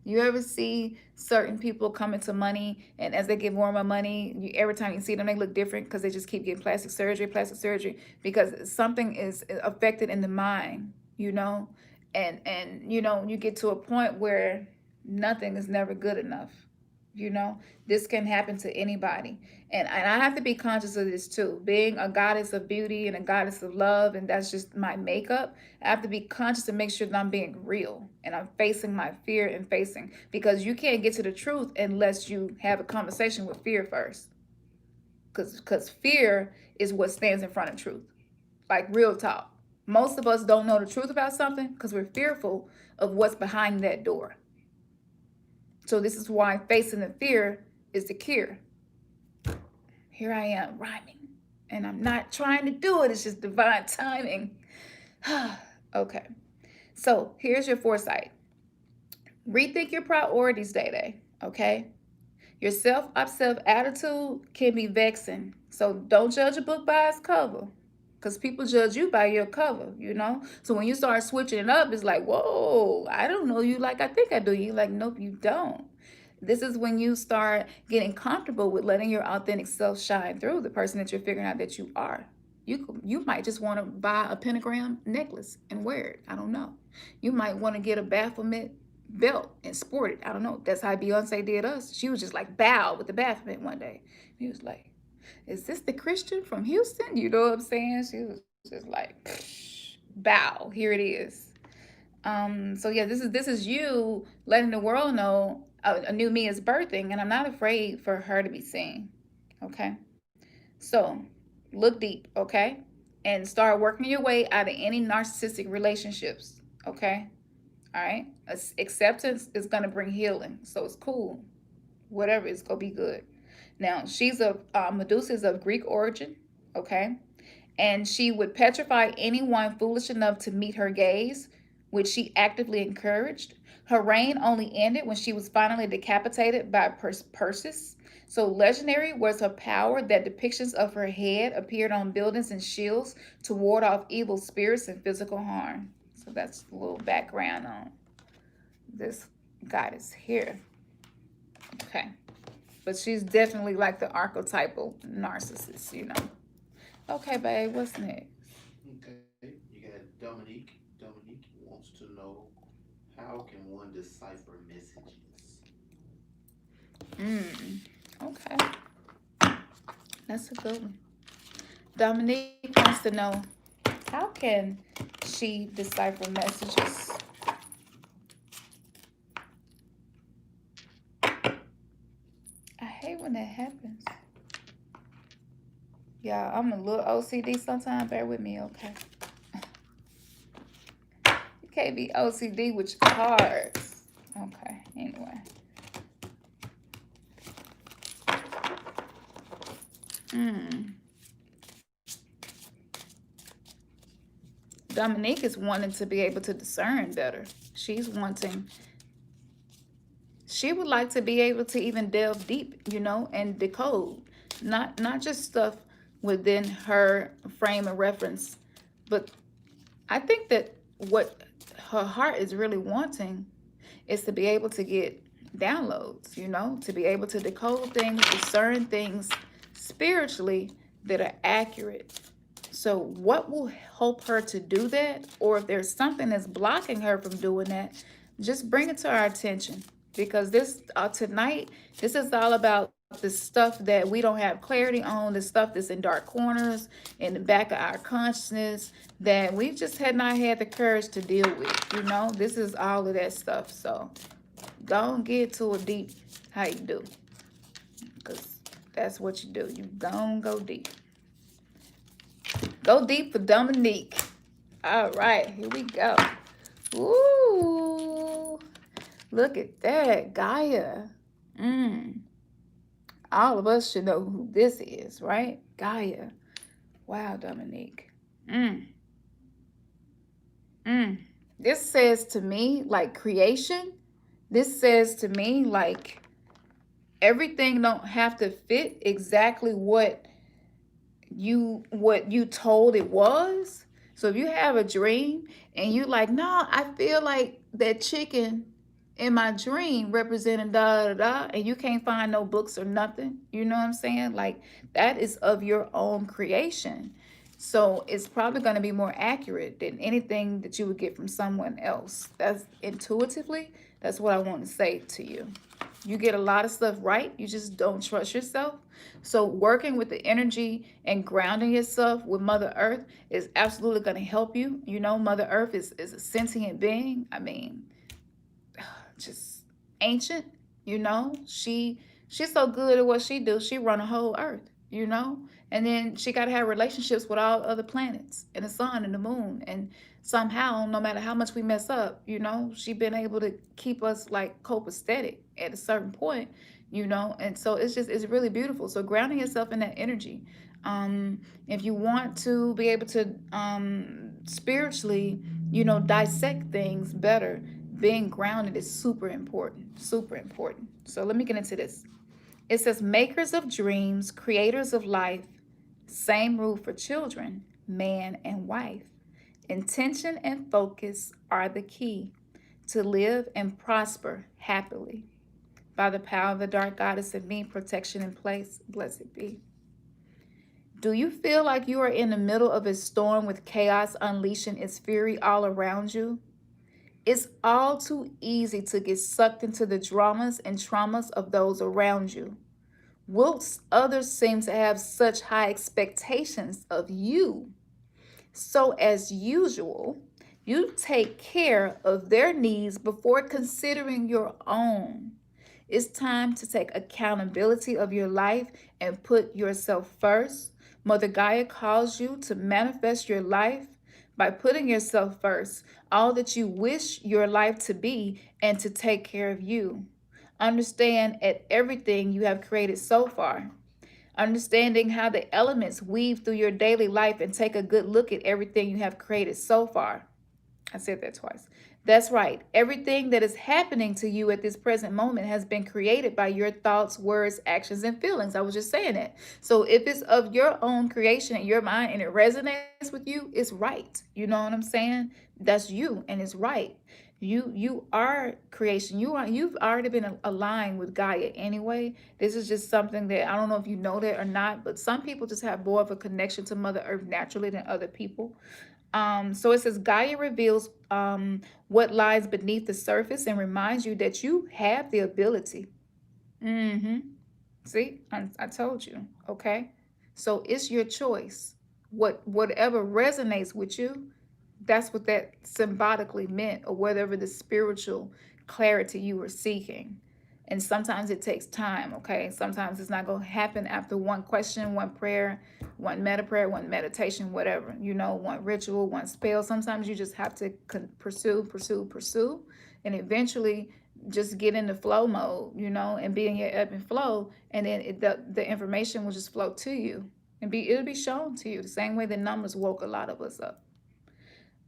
You ever see certain people come into money, and as they get more and more money, every time you see them, they look different because they just keep getting plastic surgery, because something is affected in the mind, and you get to a point where nothing is never good enough. This can happen to anybody. And I have to be conscious of this too. Being a goddess of beauty and a goddess of love, and that's just my makeup, I have to be conscious to make sure that I'm being real and I'm facing my fear and because you can't get to the truth unless you have a conversation with fear first. Because fear is what stands in front of truth. Like real talk. Most of us don't know the truth about something because we're fearful of what's behind that door. So this is why facing the fear is the cure. Here I am rhyming, and I'm not trying to do it. It's just divine timing. Okay. So here's your foresight. Rethink your priorities, Day Day. Okay. Your self-obsessed attitude can be vexing. So don't judge a book by its cover. Because people judge you by your cover, you know? So when you start switching it up, it's like, whoa, I don't know you like I think I do. You like, nope, you don't. This is when you start getting comfortable with letting your authentic self shine through, the person that you're figuring out that you are. You might just want to buy a pentagram necklace and wear it. I don't know. You might want to get a Baphomet belt and sport it. I don't know. That's how Beyonce did us. She was just like bow with the Baphomet one day. He was like, is this the Christian from Houston? You know what I'm saying? She was just like, bow. Here it is. So yeah, this is you letting the world know a new me is birthing, and I'm not afraid for her to be seen. Okay. So look deep, okay? And start working your way out of any narcissistic relationships, okay? All right? Acceptance is going to bring healing. So it's cool. Whatever, it's going to be good. Now, she's of, Madusa is of Greek origin, okay? And she would petrify anyone foolish enough to meet her gaze, which she actively encouraged. Her reign only ended when she was finally decapitated by Perseus. So legendary was her power that depictions of her head appeared on buildings and shields to ward off evil spirits and physical harm. So that's a little background on this goddess here. Okay. But she's definitely like the archetypal narcissist, you know. Okay, babe, what's next? Okay, you got Dominique. Dominique wants to know, how can one decipher messages? Okay. That's a good one. Dominique wants to know, how can she decipher messages? I hate when that happens. Yeah, I'm a little OCD sometimes. Bear with me, okay? You can't be OCD with your cards. Okay, anyway. Dominique is wanting to be able to discern better. She would like to be able to even delve deep, you know, and decode. Not just stuff within her frame of reference, but I think that what her heart is really wanting is to be able to get downloads, you know, to be able to decode things, discern things spiritually that are accurate. So what will help her to do that? Or if there's something that's blocking her from doing that, just bring it to our attention. Because this tonight, this is all about the stuff that we don't have clarity on, the stuff that's in dark corners, in the back of our consciousness, that we just had not had the courage to deal with. You know, this is all of that stuff. So don't get to a deep how you do. Because that's what you do. You don't go deep. Go deep for Dominique. All right, here we go. Ooh, look at that, Gaia. All of us should know who this is, right? Gaia. Wow, Dominique. This says to me like creation. This says to me like everything don't have to fit exactly what you told it was. So if you have a dream and you like, no, I feel like that chicken in my dream representing da da da, and you can't find no books or nothing, you know what I'm saying? Like that is of your own creation. So it's probably going to be more accurate than anything that you would get from someone else. That's intuitively, that's what I want to say to you. You get a lot of stuff right. You just don't trust yourself. So working with the energy and grounding yourself with Mother Earth is absolutely going to help you. You know, Mother Earth is a sentient being. I mean, just ancient, you know. She's so good at what she do. She run a whole earth, you know? And then she got to have relationships with all other planets and the sun and the moon. And somehow, no matter how much we mess up, you know, she been able to keep us like copacetic at a certain point, you know? And so it's really beautiful. So grounding yourself in that energy. If you want to be able to spiritually, you know, dissect things better, being grounded is super important, super important. So let me get into this. It says, makers of dreams, creators of life, same rule for children, man and wife. Intention and focus are the key to live and prosper happily. By the power of the dark goddess and me, protection in place, blessed be. Do you feel like you are in the middle of a storm with chaos unleashing its fury all around you? It's all too easy to get sucked into the dramas and traumas of those around you. Whilst others seem to have such high expectations of you. So, as usual, you take care of their needs before considering your own. It's time to take accountability of your life and put yourself first. Mother Gaia calls you to manifest your life by putting yourself first, all that you wish your life to be, and to take care of you. Understand at everything you have created so far. Understanding how the elements weave through your daily life and take a good look at everything you have created so far. I said that twice. That's right. Everything that is happening to you at this present moment has been created by your thoughts, words, actions, and feelings. I was just saying that. So if it's of your own creation in your mind and it resonates with you, it's right. You know what I'm saying? That's you and it's right. You are creation. You've already been aligned with Gaia anyway. This is just something that I don't know if you know that or not, but some people just have more of a connection to Mother Earth naturally than other people. So it says Gaia reveals what lies beneath the surface and reminds you that you have the ability. Mm-hmm. See, I told you. Okay. So it's your choice. Whatever resonates with you, that's what that symbolically meant, or whatever the spiritual clarity you were seeking. And sometimes it takes time, okay? Sometimes it's not going to happen after one question, one prayer, one meta prayer, one meditation, whatever, you know, one ritual, one spell. Sometimes you just have to pursue, and eventually just get in the flow mode, you know, and be in your ebb and flow. And then the information will just flow to you and it'll be shown to you the same way the numbers woke a lot of us up.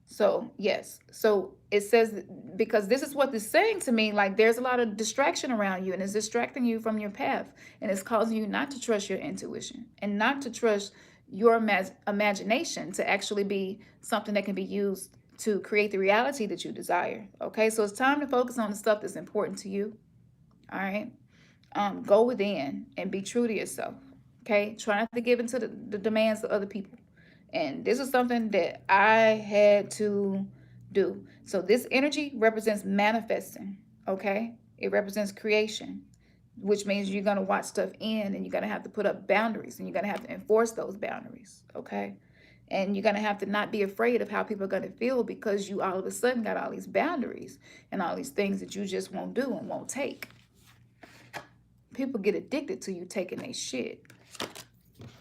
So, yes. So it says, because this is what it's saying to me, like there's a lot of distraction around you and it's distracting you from your path. And it's causing you not to trust your intuition and not to trust your imagination to actually be something that can be used to create the reality that you desire. Okay. So it's time to focus on the stuff that's important to you. All right. Go within and be true to yourself. Okay. Try not to give into the demands of other people. And this is something that I had to do. So this energy represents manifesting, okay? It represents creation, which means you're going to watch stuff in and you're going to have to put up boundaries and you're going to have to enforce those boundaries, okay? And you're going to have to not be afraid of how people are going to feel because you all of a sudden got all these boundaries and all these things that you just won't do and won't take. People get addicted to you taking their shit.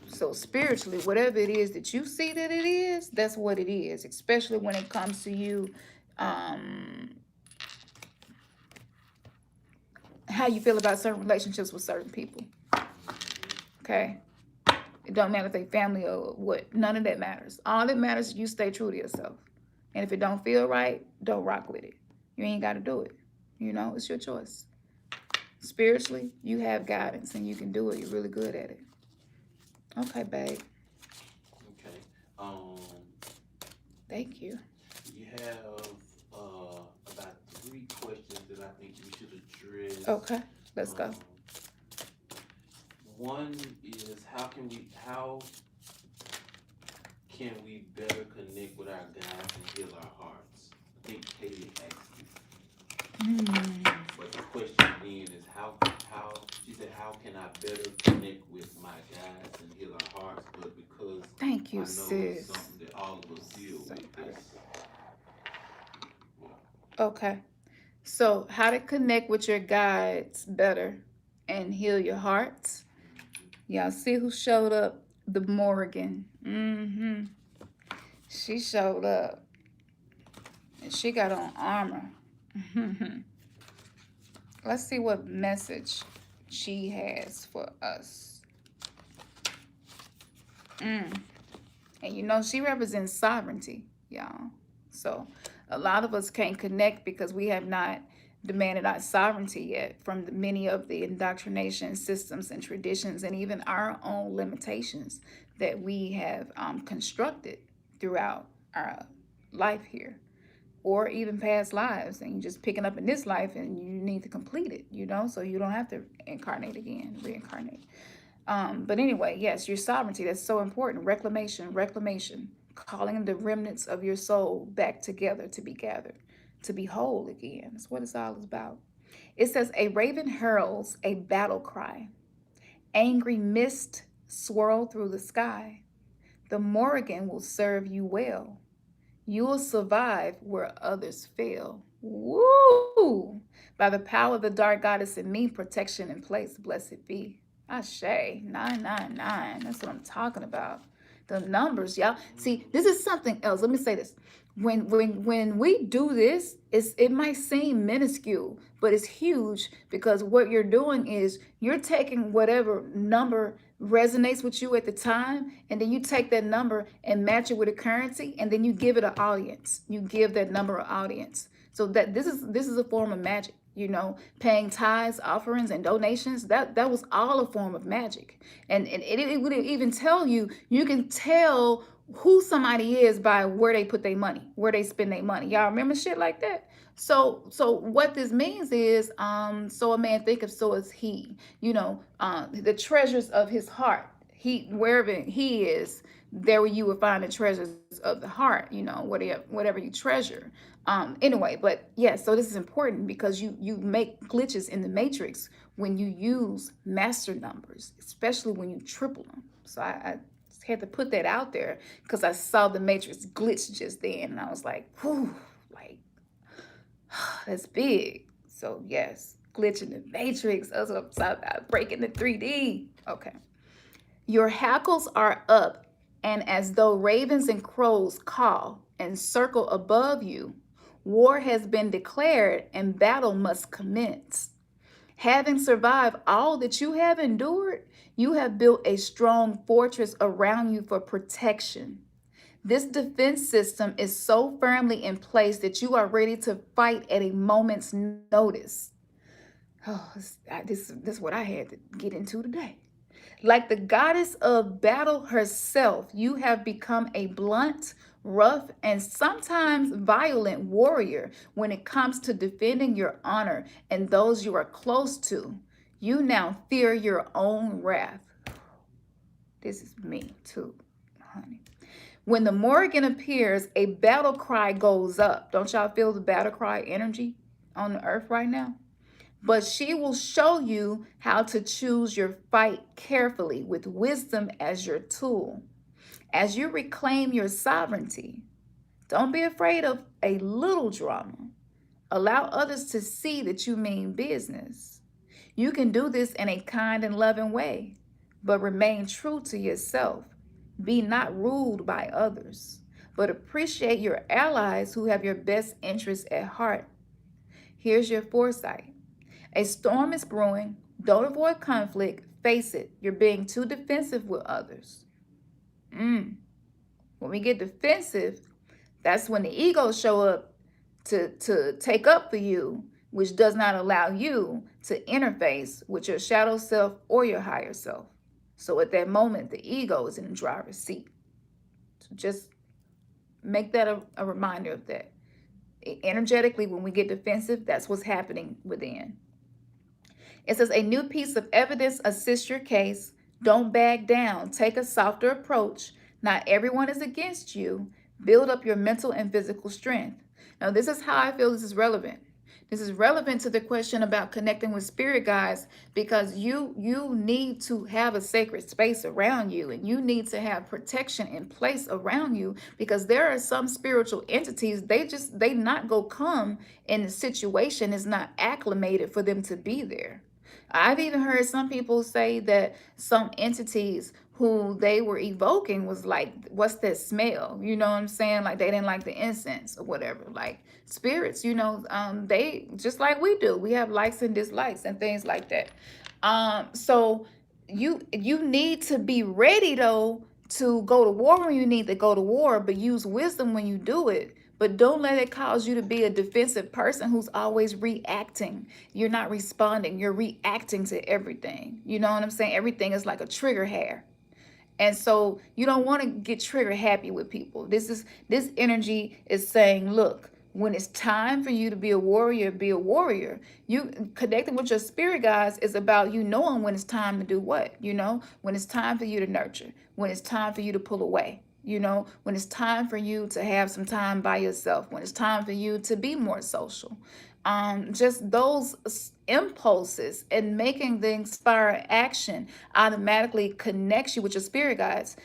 So spiritually, whatever it is that you see that it is, that's what it is, especially when it comes to you, how you feel about certain relationships with certain people. Okay? It don't matter if they family or what. None of that matters. All that matters is you stay true to yourself. And if it don't feel right, don't rock with it. You ain't got to do it. You know, it's your choice. Spiritually, you have guidance and you can do it. You're really good at it. Okay, babe. Okay. Thank you. You have about 3 questions that I think we should address. Okay, let's go. One is how can we better connect with our guides and heal our hearts? I think Kylie asked this. But the question again is how she said how can I better connect with my guides and heal our hearts? But because thank you, I know sis. it's something that all of us deal with this. Okay. So how to connect with your guides better and heal your hearts? Y'all see who showed up? The Morrigan. She showed up. And she got on armor. Let's see what message she has for us. And you know, she represents sovereignty, y'all. So a lot of us can't connect because we have not demanded our sovereignty yet from many of the indoctrination systems and traditions and even our own limitations that we have constructed throughout our life here or even past lives, and you're just picking up in this life and you need to complete it, you know, so you don't have to incarnate again, reincarnate. But anyway, yes, your sovereignty, that's so important. Reclamation, calling the remnants of your soul back together to be gathered, to be whole again. That's what it's all about. It says, a raven heralds a battle cry. Angry mist swirl through the sky. The Morrigan will serve you well. You will survive where others fail. Woo! By the power of the dark goddess in me, protection in place, blessed be. Ashe, 999. That's what I'm talking about. The numbers, y'all. See, this is something else. Let me say this. When we do this, it might seem minuscule, but it's huge because what you're doing is you're taking whatever number resonates with you at the time, and then you take that number and match it with a currency, and then you give it an audience. You give that number an audience. So that this is a form of magic. You know, paying tithes, offerings, and donations, that was all a form of magic. And it would even tell you, you can tell who somebody is by where they put their money, where they spend their money. Y'all remember shit like that? So what this means is, so a man thinketh, so is he. You know, the treasures of his heart. He, wherever he is, there you will find the treasures of the heart. You know, whatever you treasure. Anyway, but yeah, so this is important because you make glitches in the matrix when you use master numbers, especially when you triple them. So I had to put that out there because I saw the matrix glitch just then, and I was like, whew, like that's big. So yes, glitch in the matrix. That's what I'm talking about. Breaking the 3D. Okay. Your hackles are up, and as though ravens and crows call and circle above you, war has been declared and battle must commence. Having survived all that you have endured, you have built a strong fortress around you for protection. This defense system is so firmly in place that you are ready to fight at a moment's notice. Oh, this is what I had to get into today. Like the goddess of battle herself, you have become a blunt, rough, and sometimes violent warrior when it comes to defending your honor and those you are close to. You now fear your own wrath. This is me too, honey. When the Morrigan appears, a battle cry goes up. Don't y'all feel the battle cry energy on the earth right now? But she will show you how to choose your fight carefully with wisdom as your tool. As you reclaim your sovereignty, don't be afraid of a little drama. Allow others to see that you mean business. You can do this in a kind and loving way, but remain true to yourself. Be not ruled by others, but appreciate your allies who have your best interests at heart. Here's your foresight. A storm is brewing. Don't avoid conflict. Face it. You're being too defensive with others. When we get defensive, that's when the egos show up to take up for you, which does not allow you to interface with your shadow self or your higher self. So at that moment, the ego is in the driver's seat. So just make that a reminder of that. Energetically, when we get defensive, that's what's happening within. It says, a new piece of evidence assists your case. Don't back down. Take a softer approach. Not everyone is against you. Build up your mental and physical strength. Now, this is how I feel this is relevant. This is relevant to the question about connecting with spirit guides, because you need to have a sacred space around you, and you need to have protection in place around you, because there are some spiritual entities, they not go come and the situation is not acclimated for them to be there. I've even heard some people say that some entities who they were evoking was like, what's that smell? You know what I'm saying? Like they didn't like the incense or whatever. Like spirits, they just like we do. We have likes and dislikes and things like that. So you need to be ready though to go to war when you need to go to war, but use wisdom when you do it. But don't let it cause you to be a defensive person who's always reacting. You're not responding, you're reacting to everything. You know what I'm saying? Everything is like a trigger hair. And so you don't want to get trigger happy with people. This energy is saying, look, when it's time for you to be a warrior, be a warrior. You connecting with your spirit guides is about you knowing when it's time to do what, when it's time for you to nurture, when it's time for you to pull away, when it's time for you to have some time by yourself, when it's time for you to be more social. Just those impulses and making the inspired action automatically connects you with your spirit guides.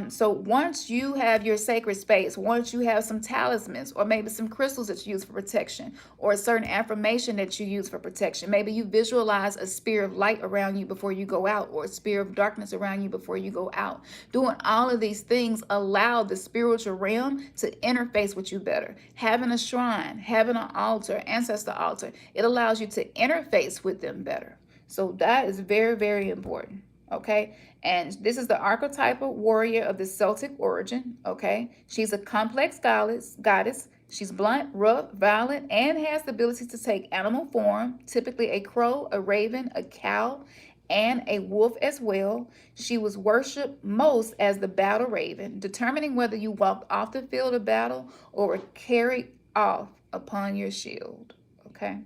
So once you have your sacred space, once you have some talismans or maybe some crystals that you use for protection or a certain affirmation that you use for protection, maybe you visualize a spear of light around you before you go out or a spear of darkness around you before you go out. Doing all of these things allow the spiritual realm to interface with you better. Having a shrine, having an altar, ancestor altar, it allows you to interface with them better. So that is very, very important. Okay. And this is the archetypal warrior of the Celtic origin. Okay. She's a complex goddess. She's blunt, rough, violent, and has the ability to take animal form, typically a crow, a raven, a cow, and a wolf as well. She was worshipped most as the battle raven, determining whether you walked off the field of battle or were carried off upon your shield. Okay.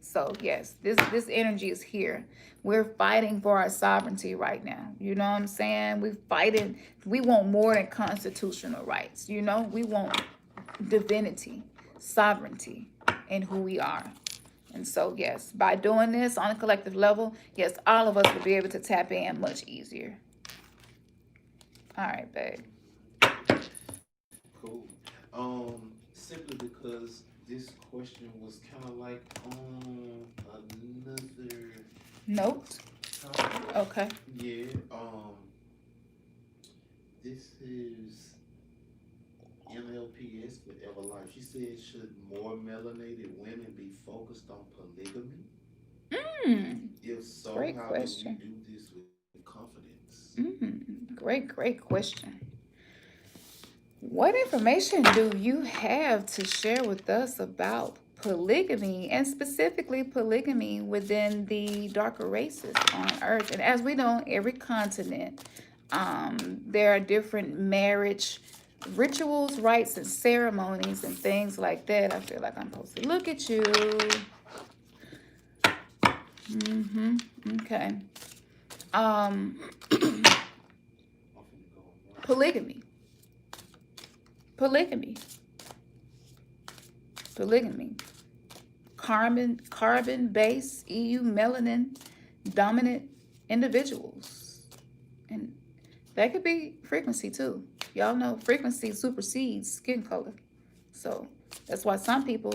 So yes, this energy is here. We're fighting for our sovereignty right now. You know what I'm saying? We're fighting. We want more than constitutional rights. We want divinity, sovereignty in who we are. And so yes, by doing this on a collective level, yes, all of us will be able to tap in much easier. All right, babe. Cool. Simply because this question was kind of like on another Note. topic. Okay. Yeah. This is NLPS Forever Life. She said, should more melanated women be focused on polygamy? If so, Great how question. do we do this with confidence? Great question. What information do you have to share with us about polygamy and specifically polygamy within the darker races on Earth? And as we know, every continent, there are different marriage rituals, rites, and ceremonies and things like that. I feel like I'm supposed to look at you. Okay. Polygamy. Polygamy. Carbon-based EU melanin dominant individuals. And that could be frequency too. Y'all know frequency supersedes skin color. So that's why some people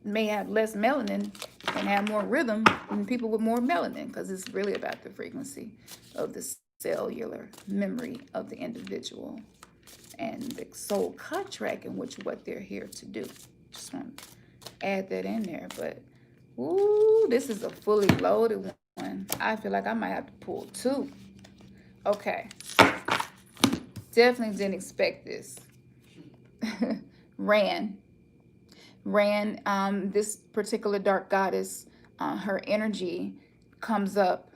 may have less melanin and have more rhythm than people with more melanin, because it's really about the frequency of the cellular memory of the individual and the soul contract in which what they're here to do. Just want to add that in there. But ooh, this is a fully loaded one. I feel like I might have to pull two. Okay. Definitely didn't expect this. Ran, this particular dark goddess, her energy comes up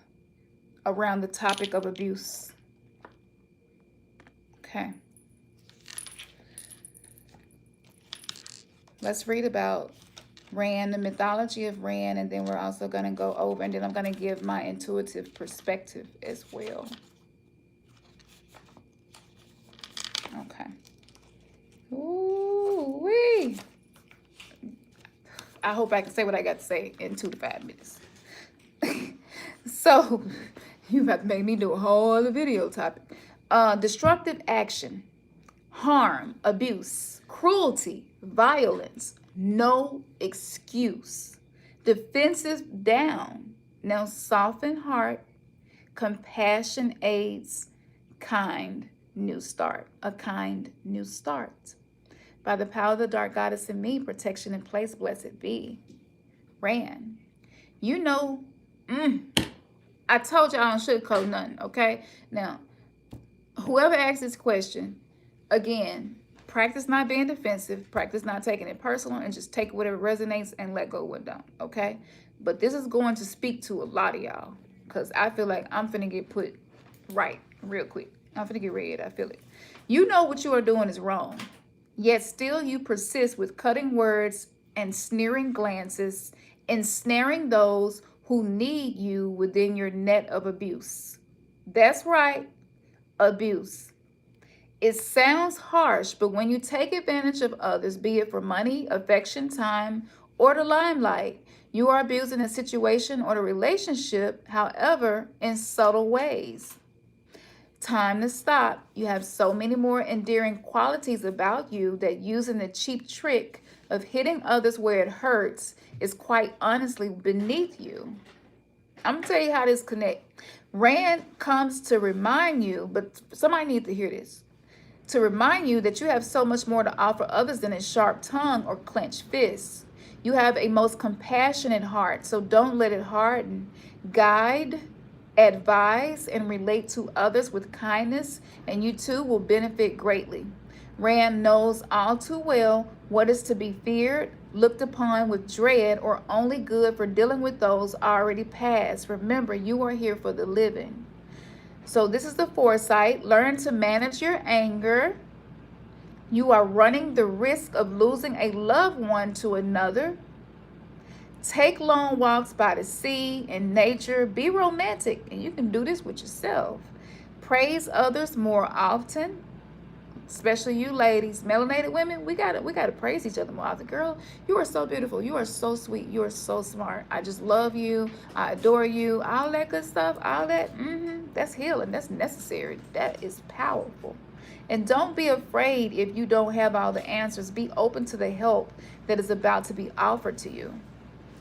around the topic of abuse. Okay. Let's read about Ran, the mythology of Ran, and then we're also going to go over, and then I'm going to give my intuitive perspective as well. Okay. Ooh-wee. I hope I can say what I got to say in 2 to 5 minutes. So, you about to make me do a whole other video topic. Destructive action, harm, abuse, cruelty, violence, no excuse, defensive down, Now, soften heart, compassion aids, kind new start. A kind new start. By the power of the dark goddess in me, protection in place, blessed be. Ran. You know, I told you I don't sugarcoat nothing, okay? Now, whoever asks this question, again, practice not being defensive, practice not taking it personal, and just take whatever resonates and let go what don't, okay? But this is going to speak to a lot of y'all, because I feel like I'm finna get put right real quick. I'm finna get red, I feel it. You know what you are doing is wrong, yet still you persist with cutting words and sneering glances, ensnaring those who need you within your net of abuse. That's right, abuse. It sounds harsh, but when you take advantage of others, be it for money, affection, time, or the limelight, you are abusing a situation or the relationship, however, in subtle ways. Time to stop. You have so many more endearing qualities about you that using the cheap trick of hitting others where it hurts is quite honestly beneath you. I'm gonna tell you how this connect. Rand comes to remind you, but somebody needs to hear this, to remind you that you have so much more to offer others than a sharp tongue or clenched fists. You have a most compassionate heart, so don't let it harden. Guide, advise, and relate to others with kindness, and you too will benefit greatly. Rand knows all too well what is to be feared, looked upon with dread, or only good for dealing with those already past. Remember, you are here for the living. So this is the foresight. Learn to manage your anger. You are running the risk of losing a loved one to another. Take long walks by the sea and nature. Be romantic, and you can do this with yourself. Praise others more often, especially you ladies, melanated women. We gotta praise each other more often. Girl, you are so beautiful. You are so sweet. You are so smart. I just love you. I adore you. All that good stuff. All that. That's healing. That's necessary. That is powerful. And don't be afraid if you don't have all the answers. Be open to the help that is about to be offered to you.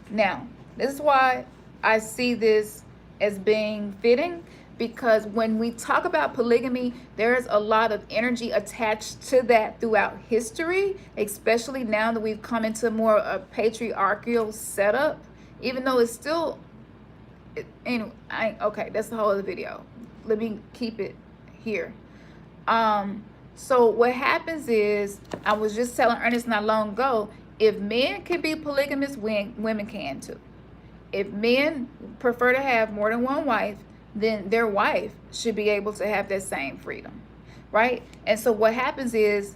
Now, this is why I see this as being fitting, because when we talk about polygamy, there's a lot of energy attached to that throughout history, especially now that we've come into more a patriarchal setup, even though it's still, anyway, okay, that's the whole other video. Let me keep it here. So what happens is, I was just telling Ernest not long ago, if men can be polygamous, women can too. If men prefer to have more than one wife, then their wife should be able to have that same freedom, right? And so what happens is,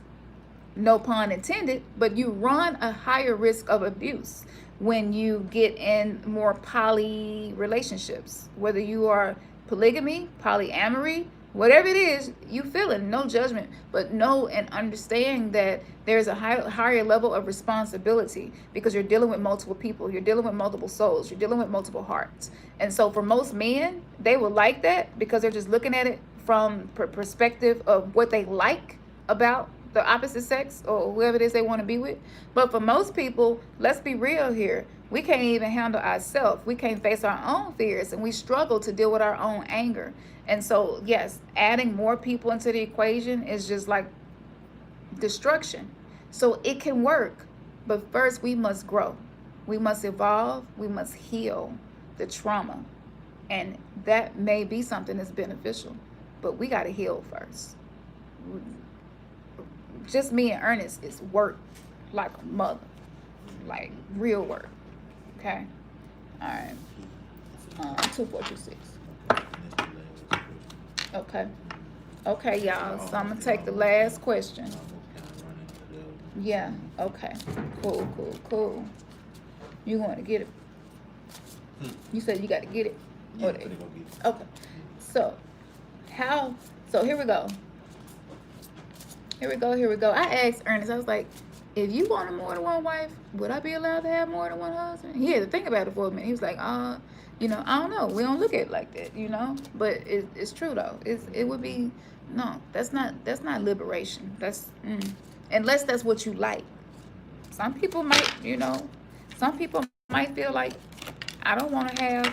no pun intended, but you run a higher risk of abuse when you get in more poly relationships, whether you are polygamy, polyamory, whatever it is, you feel it, no judgment, but know and understand that there's a higher level of responsibility, because you're dealing with multiple people, you're dealing with multiple souls, you're dealing with multiple hearts. And so for most men, they will like that because they're just looking at it from perspective of what they like about the opposite sex or whoever it is they want to be with. But for most people, let's be real here, we can't even handle ourselves. We can't face our own fears, and we struggle to deal with our own anger. And so, yes, adding more people into the equation is just like destruction. So it can work, but first we must grow. We must evolve. We must heal the trauma. And that may be something that's beneficial, but we got to heal first. Just me and Ernest is work like a mother, like real work. Okay? All right. 2426. Okay. Okay, y'all. So I'm going to take the last question. Yeah. Okay. Cool. You want to get it? You said you got to get it? Yeah, okay. So, here we go. I asked Ernest, I was like, if you wanted more than one wife, would I be allowed to have more than one husband? He had to think about it for a minute. He was like, I don't know. We don't look at it like that, But it's true though. It would be, no, that's not liberation. That's unless that's what you like. Some people might, feel like I don't want to have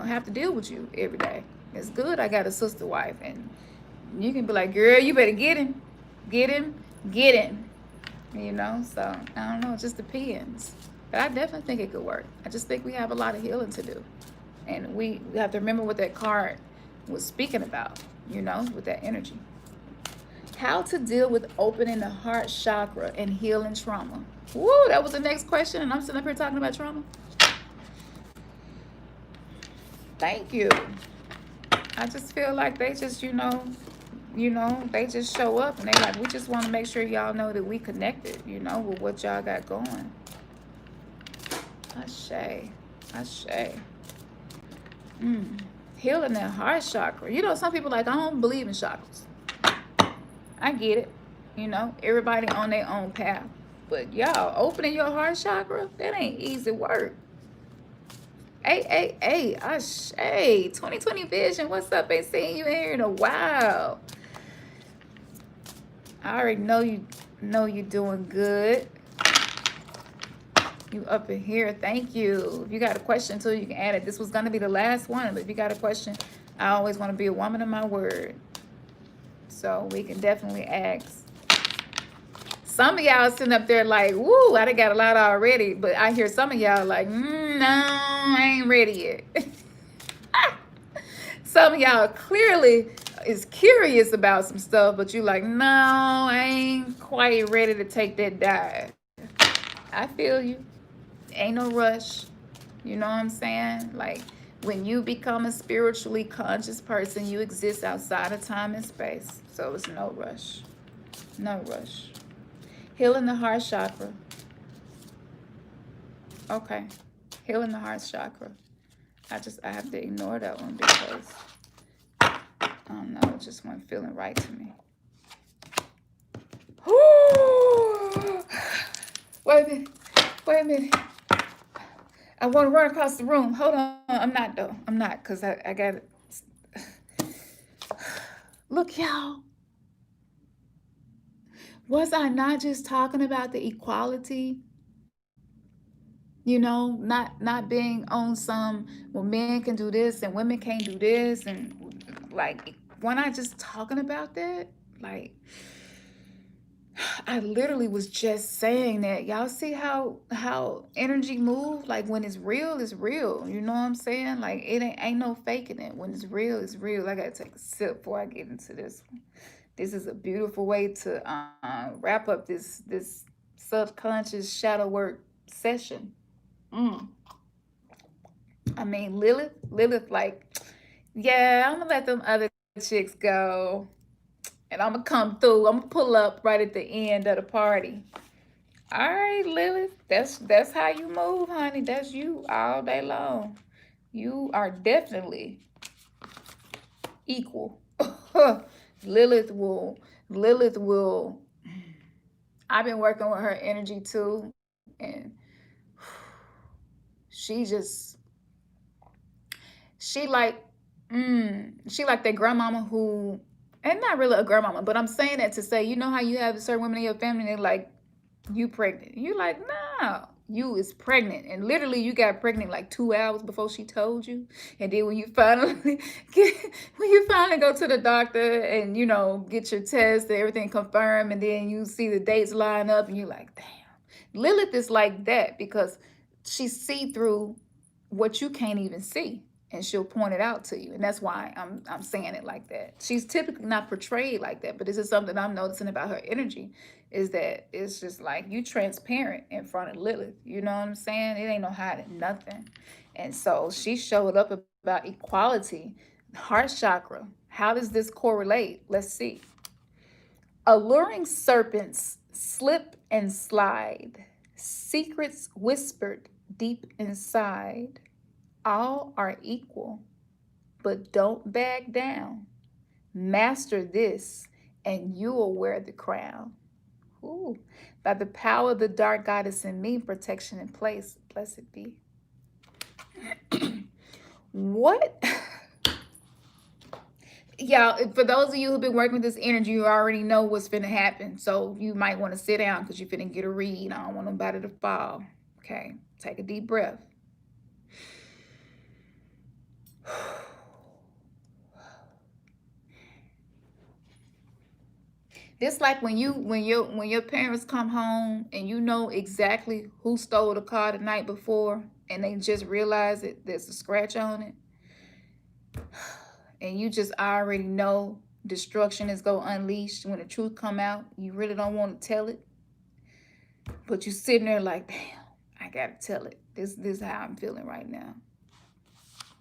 have to deal with you every day. It's good I got a sister wife, and you can be like, girl, you better get him, get him, get him. You know, so I don't know, it just depends. But I definitely think it could work. I just think we have a lot of healing to do. And we have to remember what that card was speaking about, you know, with that energy. How to deal with opening the heart chakra and healing trauma. Woo, that was the next question, and I'm sitting up here talking about trauma. Thank you. I just feel like they just, you know, they just show up and they like, we just want to make sure y'all know that we connected, you know, with what y'all got going. Ashe. Healing that heart chakra. You know, some people like, I don't believe in chakras. I get it. You know, everybody on their own path. But y'all, opening your heart chakra, that ain't easy work. Hey, Ashe. 2020 vision. What's up? Ain't seen you in here in a while. I already know you're doing good. You up in here. Thank you. If you got a question too, you can add it. This was gonna be the last one, but if you got a question, I always want to be a woman of my word. So we can definitely ask. Some of y'all sitting up there like, woo, I done got a lot already. But I hear some of y'all like, no, I ain't ready yet. Some of y'all clearly is curious about some stuff, but you like, no, I ain't quite ready to take that dive. I feel you. Ain't no rush. You know what I'm saying? Like, when you become a spiritually conscious person, you exist outside of time and space. So it's no rush. No rush. Healing the heart chakra. Okay. Healing the heart chakra. I have to ignore that one because I don't know, it just wasn't feeling right to me. Wait a minute. I want to run across the room. Hold on. I'm not, though. I'm not, because I got it. Look, y'all. Was I not just talking about the equality? You know, not being on some, well, men can do this and women can't do this. And, like, when I just talking about that, like, I literally was just saying that. Y'all see how energy move? Like, when it's real, it's real. You know what I'm saying? Like, it ain't no faking it. When it's real, it's real. I gotta take a sip before I get into this one. This is a beautiful way to wrap up this subconscious shadow work session. I mean, Lilith, like, yeah, I'm gonna let them other chicks go. And I'm going to come through. I'm going to pull up right at the end of the party. All right, Lilith. That's how you move, honey. That's you all day long. You are definitely equal. Lilith will. I've been working with her energy too. And she like that grandmama who, and not really a grandmama, but I'm saying that to say, you know how you have certain women in your family, they're like, you pregnant. You like, no, you is pregnant. And literally you got pregnant like 2 hours before she told you. And then when you finally go to the doctor and, you know, get your test and everything confirmed, and then you see the dates line up and you're like, damn. Lilith is like that because she see through what you can't even see. And she'll point it out to you. And that's why I'm saying it like that. She's typically not portrayed like that. But this is something I'm noticing about her energy, is that it's just like you transparent in front of Lilith. You know what I'm saying? It ain't no hiding nothing. And so she showed up about equality. Heart chakra. How does this correlate? Let's see. Alluring serpents slip and slide. Secrets whispered deep inside. All are equal, but don't back down. Master this, and you will wear the crown. Ooh. By the power of the dark goddess in me, protection in place. Blessed be. What? Y'all, for those of you who've been working with this energy, you already know what's finna happen. So you might want to sit down because you're finna get a read. I don't want nobody to fall. Okay, take a deep breath. This like when your parents come home and you know exactly who stole the car the night before and they just realize it there's a scratch on it and you just already know destruction is gonna unleash when the truth come out. You really don't want to tell it, but you sitting there like, damn, I gotta tell it. This is how I'm feeling right now.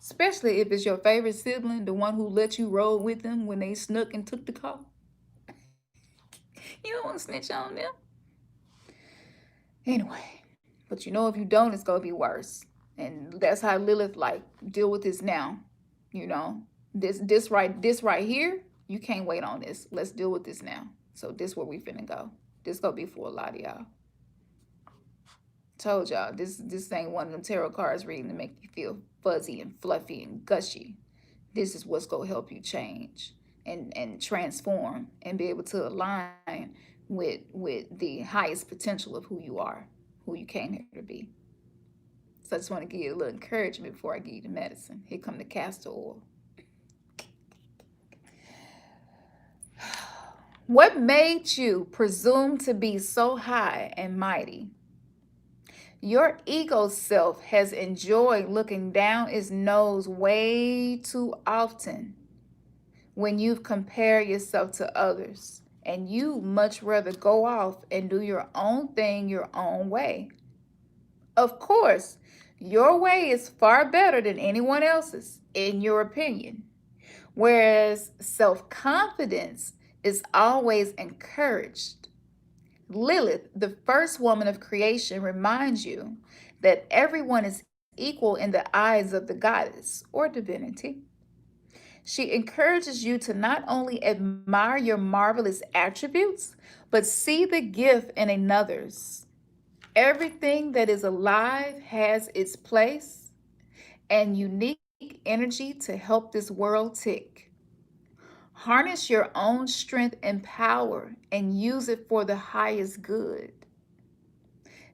Especially if it's your favorite sibling, the one who let you roll with them when they snuck and took the car. You don't want to snitch on them. Anyway, but you know if you don't, it's gonna be worse. And that's how Lilith like deal with this now. You know, this right here, you can't wait on this. Let's deal with this now. So this where we finna go. This gonna be for a lot of y'all. Told y'all this ain't one of them tarot cards reading to make you feel fuzzy and fluffy and gushy. This is what's gonna help you change and transform and be able to align with the highest potential of who you are, who you came here to be. So I just want to give you a little encouragement before I give you the medicine. Here come the castor oil. What made you presume to be so high and mighty? Your ego self has enjoyed looking down its nose way too often when you've compared yourself to others, and you much rather go off and do your own thing your own way. Of course, your way is far better than anyone else's, in your opinion. Whereas self-confidence is always encouraged. Lilith, the first woman of creation, reminds you that everyone is equal in the eyes of the goddess or divinity. She encourages you to not only admire your marvelous attributes, but see the gift in another's. Everything that is alive has its place and unique energy to help this world tick. Harness your own strength and power and use it for the highest good.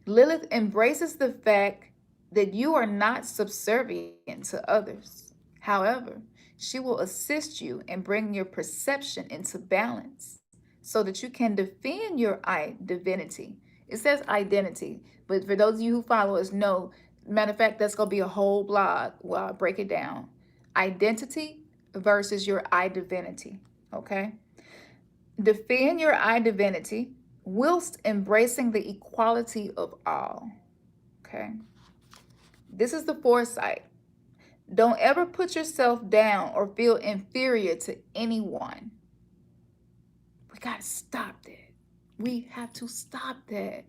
Lilith embraces the fact that you are not subservient to others. However, she will assist you in bringing your perception into balance so that you can defend your divinity. It says identity, but for those of you who follow us know, matter of fact, that's going to be a whole blog where I'll break it down. Identity versus your divinity, okay? Defend your divinity whilst embracing the equality of all, okay? This is the foresight. Don't ever put yourself down or feel inferior to anyone. We got to stop that. We have to stop that.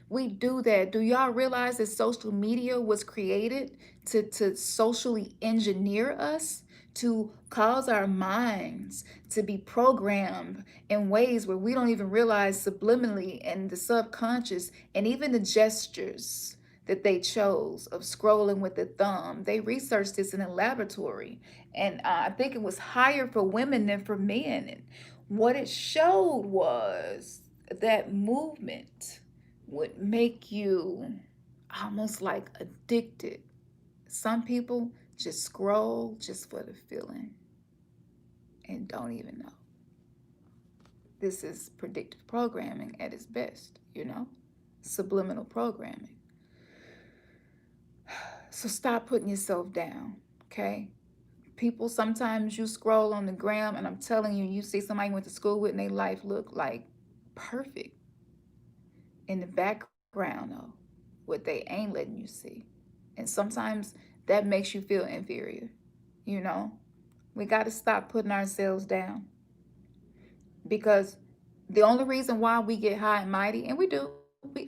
We do that. Do y'all realize that social media was created to socially engineer us, to cause our minds to be programmed in ways where we don't even realize subliminally and the subconscious and even the gestures that they chose of scrolling with the thumb. They researched this in a laboratory, and I think it was higher for women than for men. And what it showed was that movement would make you almost like addicted. Some people just scroll just for the feeling and don't even know. This is predictive programming at its best, subliminal programming. So stop putting yourself down, okay? People, sometimes you scroll on the gram and I'm telling you, you see somebody you went to school with and their life look like perfect. In the background, though, what they ain't letting you see. And sometimes that makes you feel inferior, We got to stop putting ourselves down. Because the only reason why we get high and mighty, and we do,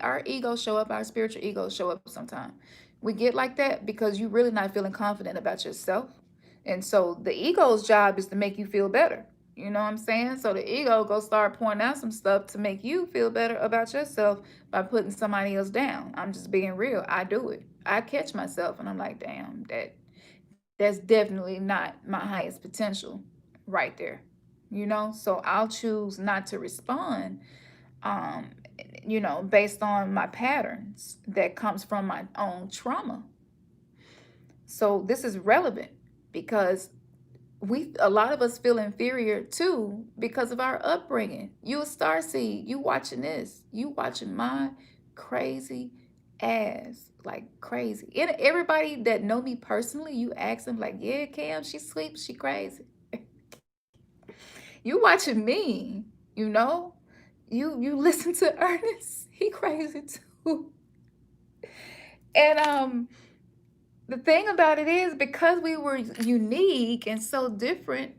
our egos show up, our spiritual egos show up sometimes. We get like that because you're really not feeling confident about yourself. And so the ego's job is to make you feel better. You know what I'm saying? So the ego go start pointing out some stuff to make you feel better about yourself by putting somebody else down. I'm just being real. I do it. I catch myself and I'm like, damn, that's definitely not my highest potential right there. So I'll choose not to respond, based on my patterns that comes from my own trauma. So this is relevant because a lot of us feel inferior too because of our upbringing. You a star seed, you watching this, you watching my crazy ass, like crazy. And everybody that know me personally, you ask them like, yeah, Cam, she sleeps, she crazy. You watching me, you know? You listen to Ernest, he crazy too. And the thing about it is, because we were unique and so different,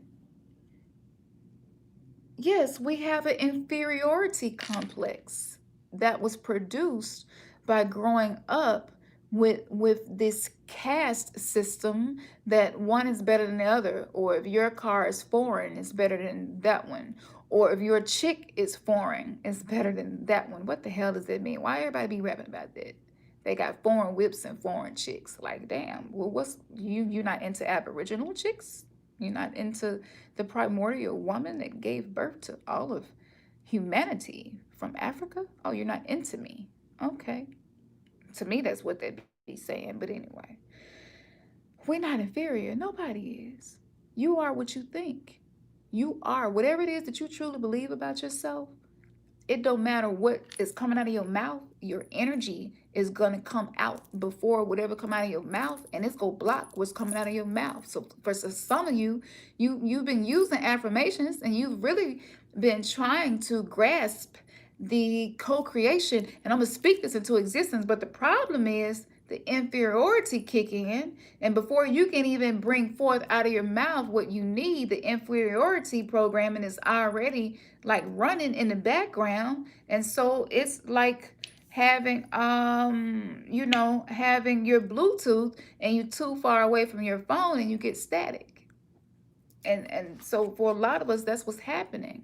yes, we have an inferiority complex that was produced by growing up with this caste system, that one is better than the other, or if your car is foreign, it's better than that one, or if your chick is foreign, it's better than that one. What the hell does that mean? Why everybody be rapping about that? They got foreign whips and foreign chicks. Like, damn. Well, what's you not into Aboriginal chicks? You're not into the primordial woman that gave birth to all of humanity from Africa? Oh, you're not into me. Okay. To me, that's what they'd be saying. But anyway, we're not inferior. Nobody is. You are what you think. You are whatever it is that you truly believe about yourself. It don't matter what is coming out of your mouth. Your energy is gonna come out before whatever come out of your mouth, and it's gonna block what's coming out of your mouth. So for some of you, you've been using affirmations, and you've really been trying to grasp the co-creation, and I'm gonna speak this into existence. But the problem is the inferiority kick in, and before you can even bring forth out of your mouth what you need, the inferiority programming is already like running in the background. And so it's like having having your Bluetooth and you're too far away from your phone and you get static. And so for a lot of us, that's what's happening.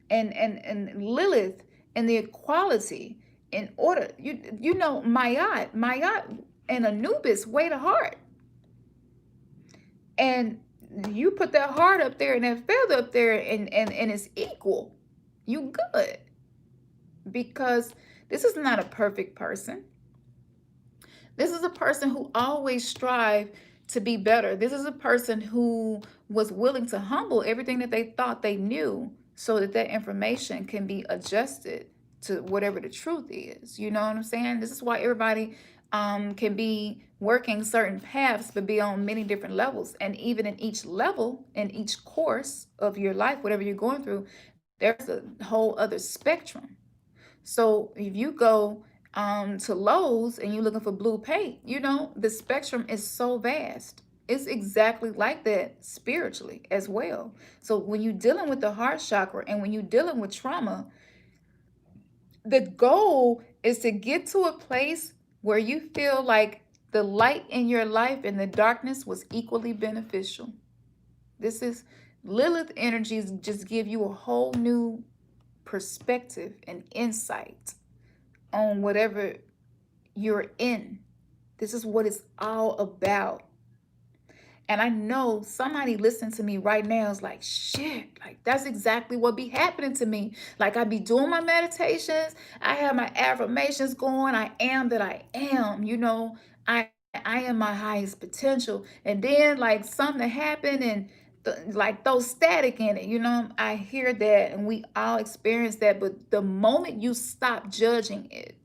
And Lilith and the equality, in order, Mayat and Anubis weigh the heart. And you put that heart up there and that feather up there, and it's equal. You good. Because this is not a perfect person. This is a person who always strive to be better. This is a person who was willing to humble everything that they thought they knew, so that that information can be adjusted to whatever the truth is. You know what I'm saying? This is why everybody can be working certain paths, but be on many different levels. And even in each level, in each course of your life, whatever you're going through, there's a whole other spectrum. So if you go to Lowe's and you're looking for blue paint, the spectrum is so vast. It's exactly like that spiritually as well. So when you're dealing with the heart chakra and when you're dealing with trauma, the goal is to get to a place where you feel like the light in your life and the darkness was equally beneficial. This is Lilith energies, just give you a whole new perspective and insight on whatever you're in. This is what it's all about. And I know somebody listening to me right now is like, shit, like that's exactly what be happening to me. Like I be doing my meditations, I have my affirmations going, I am that I am, I am my highest potential. And then like something happened and like throw static in it, I hear that and we all experience that. But the moment you stop judging it,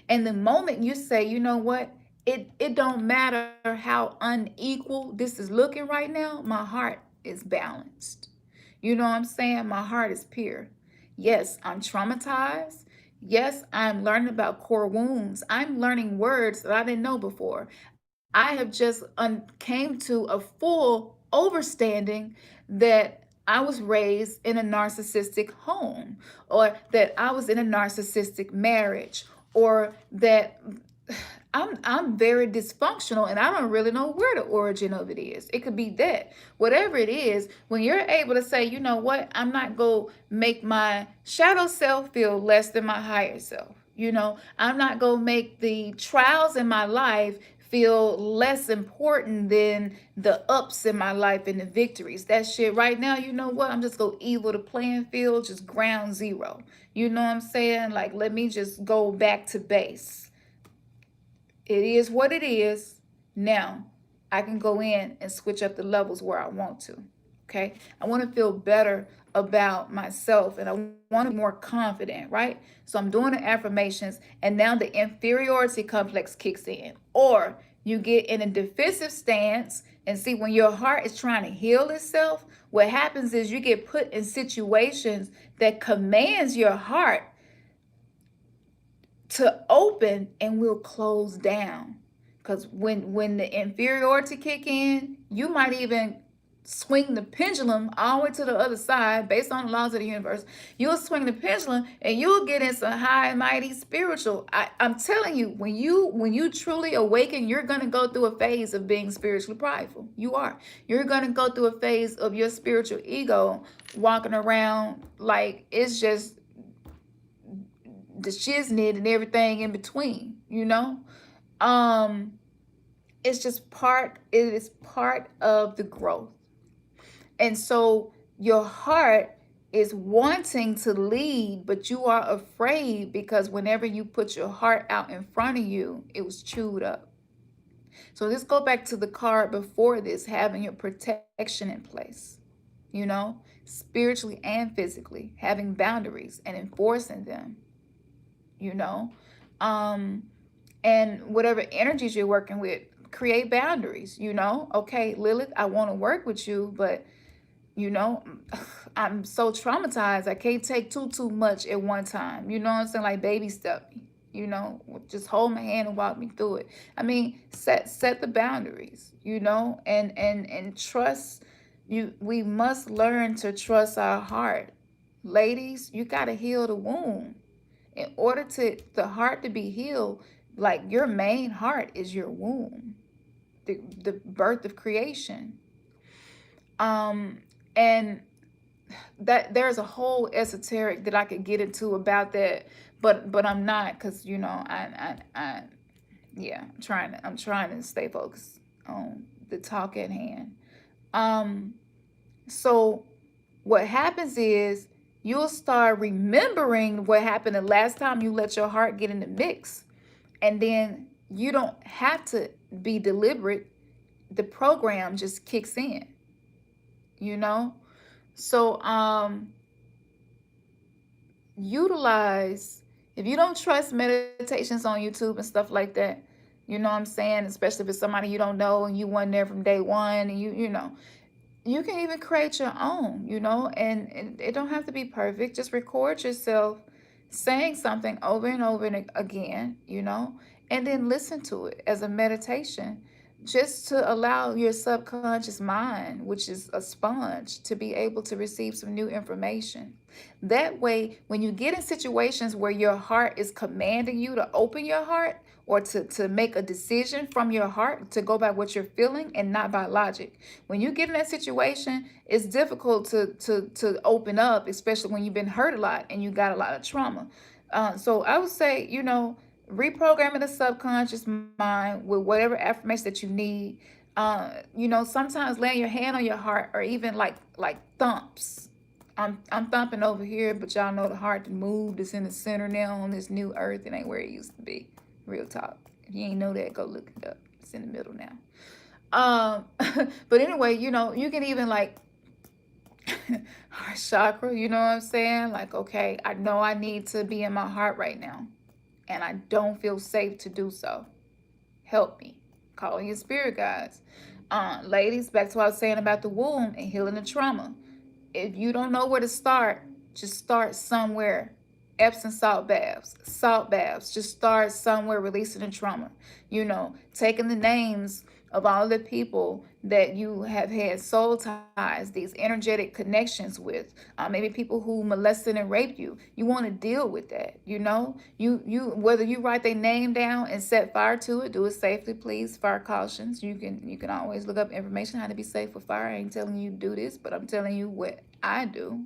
and the moment you say, you know what, it don't matter how unequal this is looking right now, my heart is balanced. You know what I'm saying? My heart is pure. Yes, I'm traumatized. Yes, I'm learning about core wounds. I'm learning words that I didn't know before. I have just came to a full overstanding that I was raised in a narcissistic home, or that I was in a narcissistic marriage, or that I'm very dysfunctional and I don't really know where the origin of it is. It could be that. Whatever it is, when you're able to say, you know what, I'm not going to make my shadow self feel less than my higher self. I'm not going to make the trials in my life feel less important than the ups in my life and the victories. That shit right now, you know what? I'm just going to evil the playing field, just ground zero. You know what I'm saying? Like, let me just go back to base. It is what it is. Now, I can go in and switch up the levels where I want to. Okay. I want to feel better about myself and I want to be more confident, right? So I'm doing the affirmations and now the inferiority complex kicks in. Or you get in a defensive stance and see when your heart is trying to heal itself, what happens is you get put in situations that commands your heart to open and will close down. Because when the inferiority kick in, you might even swing the pendulum all the way to the other side based on the laws of the universe. You'll swing the pendulum and you'll get in some high and mighty spiritual. I'm telling you, when you truly awaken, you're gonna go through a phase of being spiritually prideful. You are. You're gonna go through a phase of your spiritual ego walking around like it's just the shiznit and everything in between, you know? It's just it is part of the growth. And so your heart is wanting to lead, but you are afraid because whenever you put your heart out in front of you, it was chewed up. So let's go back to the card before this, having your protection in place, you know, spiritually and physically, having boundaries and enforcing them, you know. And whatever energies you're working with, create boundaries, you know. Okay, Lilith, I want to work with you, but you know, I'm so traumatized. I can't take too much at one time. You know what I'm saying? Like baby step me. You know, just hold my hand and walk me through it. I mean, set the boundaries. You know, and trust. We must learn to trust our heart, ladies. You gotta heal the wound in order to the heart to be healed. Like your main heart is your womb, the birth of creation. And that there's a whole esoteric that I could get into about that, but I'm not, because you know I yeah, I'm trying to stay focused on the talk at hand. So what happens is you'll start remembering what happened the last time you let your heart get in the mix, and then you don't have to be deliberate. The program just kicks in, you know. So utilize, if you don't trust meditations on YouTube and stuff like that, you know what I'm saying, especially if it's somebody you don't know and you weren't there from day one, and you know, you can even create your own, you know, and it don't have to be perfect. Just record yourself saying something over and over and again, you know, and then listen to it as a meditation, just to allow your subconscious mind, which is a sponge, to be able to receive some new information. That way, when you get in situations where your heart is commanding you to open your heart, or to make a decision from your heart, to go by what you're feeling and not by logic. When you get in that situation, it's difficult to open up, especially when you've been hurt a lot and you got a lot of trauma. So I would say, you know, reprogramming the subconscious mind with whatever affirmation that you need. You know, sometimes laying your hand on your heart, or even like thumps. I'm thumping over here, but y'all know the heart moved. It's in the center now on this new earth. It ain't where it used to be. Real talk. If you ain't know that, go look it up. It's in the middle now. But anyway, you know, you can even like heart chakra, you know what I'm saying? Like, okay, I know I need to be in my heart right now, and I don't feel safe to do so. Help me. Calling your spirit guides. Ladies, back to what I was saying about the womb and healing the trauma. If you don't know where to start, just start somewhere. Epsom salt baths, just start somewhere, releasing the trauma. You know, taking the names of all the people that you have had soul ties, these energetic connections with, maybe people who molested and raped you. You want to deal with that, you know. You whether you write their name down and set fire to it, do it safely, please. Fire cautions. You can always look up information how to be safe with fire. I ain't telling you to do this, but I'm telling you what I do,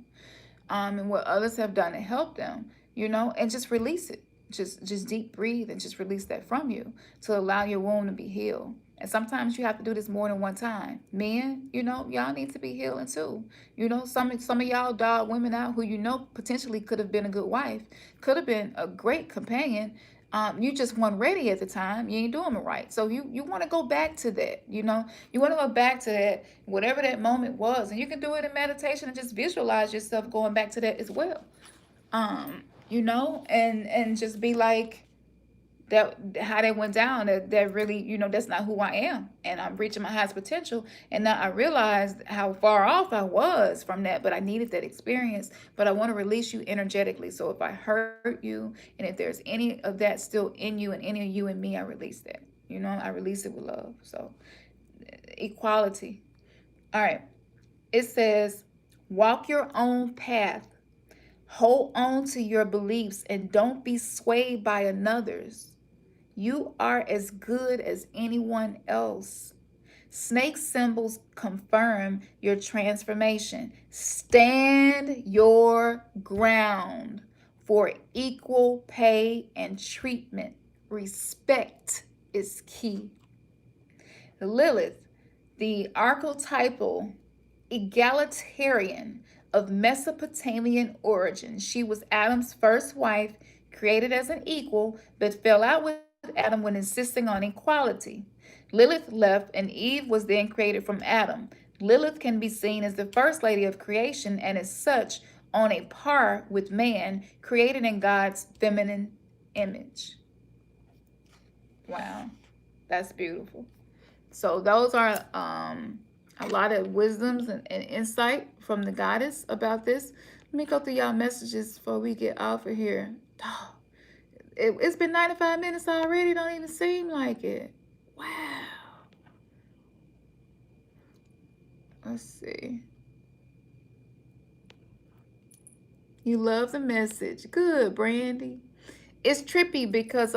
and what others have done to help them, you know, and just release it. Just deep breathe and just release that from you to allow your wound to be healed. And sometimes you have to do this more than one time. Men, you know, y'all need to be healing too. You know, some of y'all dog women out who you know potentially could have been a good wife, could have been a great companion, You just weren't ready at the time. You ain't doing it right. So you want to go back to that, you know. You want to go back to that, whatever that moment was. And you can do it in meditation and just visualize yourself going back to that as well. You know, and just be like, that how that went down, that really, you know, that's not who I am, and I'm reaching my highest potential. And now I realized how far off I was from that, but I needed that experience. But I want to release you energetically. So if I hurt you, and if there's any of that still in you, and any of you and me, I release that, you know. I release it with love. So equality. All right, it says, walk your own path, hold on to your beliefs, and don't be swayed by another's. You are as good as anyone else. Snake symbols confirm your transformation. Stand your ground for equal pay and treatment. Respect is key. Lilith, the archetypal egalitarian of Mesopotamian origin. She was Adam's first wife, created as an equal, but fell out with Adam when insisting on equality. Lilith left, and Eve was then created from Adam. Lilith can be seen as the first lady of creation, and as such, on a par with man, created in God's feminine image. Wow, that's beautiful. So those are a lot of wisdoms and insight from the goddess about this. Let me go through y'all messages before we get off of here. Oh, it's been 95 minutes already. Don't even seem like it. Wow. Let's see. You love the message. Good, Brandy. It's trippy because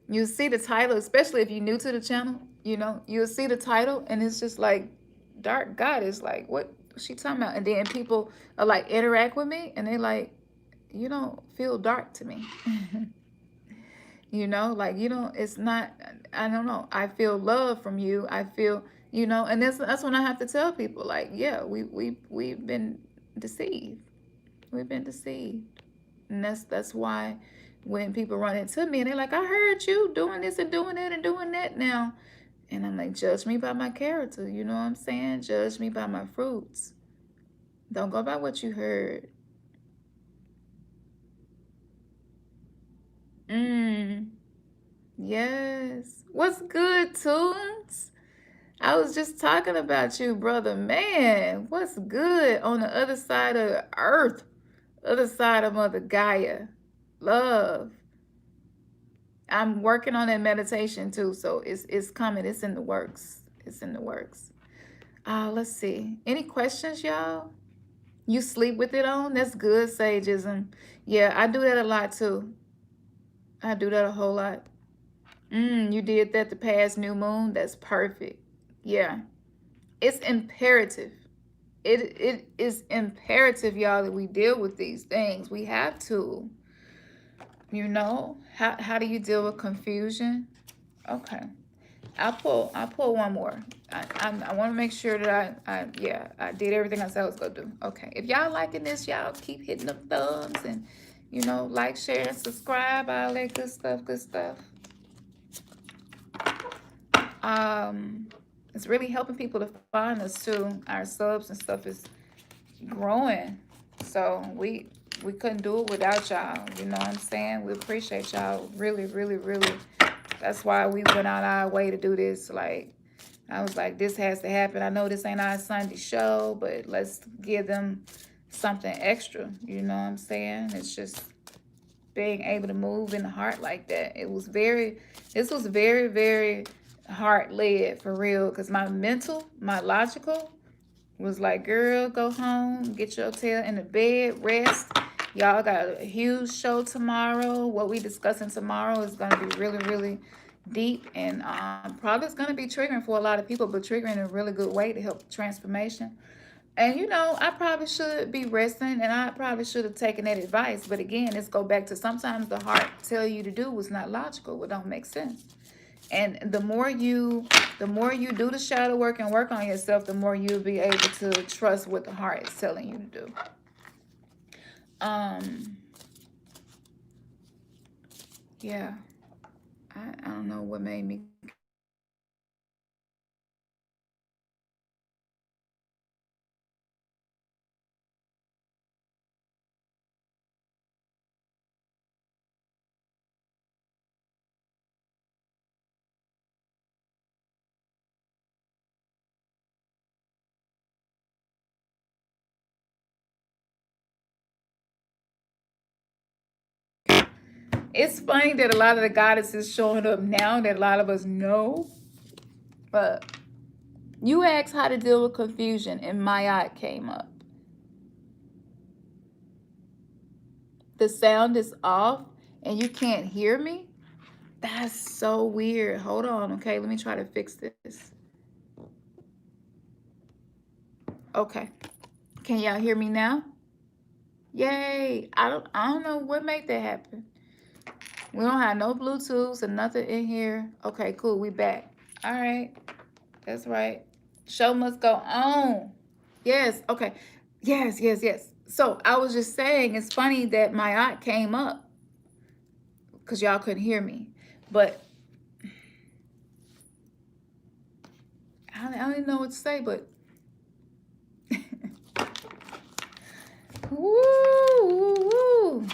you see the title, especially if you're new to the channel, you know, you'll see the title and it's just like dark goddess, like what she talking about? And then people are like interact with me and they like, you don't feel dark to me. You know, like, you know, it's not, I don't know, I feel love from you. I feel, you know, and that's when I have to tell people, like, yeah, we've been deceived. We've been deceived. And that's why when people run into me and they're like, I heard you doing this and doing that and doing that now. And I'm like, judge me by my character. You know what I'm saying? Judge me by my fruits. Don't go by what you heard. Yes. What's good, Tunes? I was just talking about you, brother. Man, what's good on the other side of the earth? Other side of Mother Gaia. Love. I'm working on that meditation too, so it's coming. It's in the works. It's in the works. Let's see. Any questions, y'all? You sleep with it on? That's good, sageism. Yeah, I do that a lot too. I do that a whole lot. You did that the past new moon? That's perfect. Yeah. It's imperative. It is imperative, y'all, that we deal with these things. We have to. You know, how do you deal with confusion? Okay, I'll pull one more. I want to make sure that I did everything I said I was gonna do. Okay, if y'all liking this, y'all keep hitting the thumbs and, you know, like, share, and subscribe, all that good stuff. Good stuff. It's really helping people to find us too. Our subs and stuff is growing, so we couldn't do it without y'all. You know what I'm saying? We appreciate y'all really, really, really. That's why we went out our way to do this. Like, I was like, this has to happen. I know this ain't our Sunday show, but let's give them something extra. You know what I'm saying? It's just being able to move in the heart like that. This was very, very heart-led for real, because my mental, my logical was like, girl, go home, get your tail in the bed, rest. Y'all got a huge show tomorrow. What we discussing tomorrow is going to be really, really deep, and probably it's going to be triggering for a lot of people, but triggering in a really good way to help transformation. And, you know, I probably should be resting, and I probably should have taken that advice. But again, let's go back to sometimes the heart tell you to do what's not logical, what don't make sense. And the more you do the shadow work and work on yourself, the more you'll be able to trust what the heart is telling you to do. Yeah. I don't know what made me. It's funny that a lot of the goddesses showing up now that a lot of us know, but you asked how to deal with confusion, and Mayat came up. The sound is off, and you can't hear me? That's so weird. Hold on, okay? Let me try to fix this. Okay. Can y'all hear me now? Yay. I don't know what made that happen. We don't have no Bluetooths or nothing in here. Okay, cool. We back. All right. That's right. Show must go on. Yes. Okay. Yes, yes, yes. So I was just saying, it's funny that my aunt came up because y'all couldn't hear me. But I don't even know what to say, but woo, woo, woo.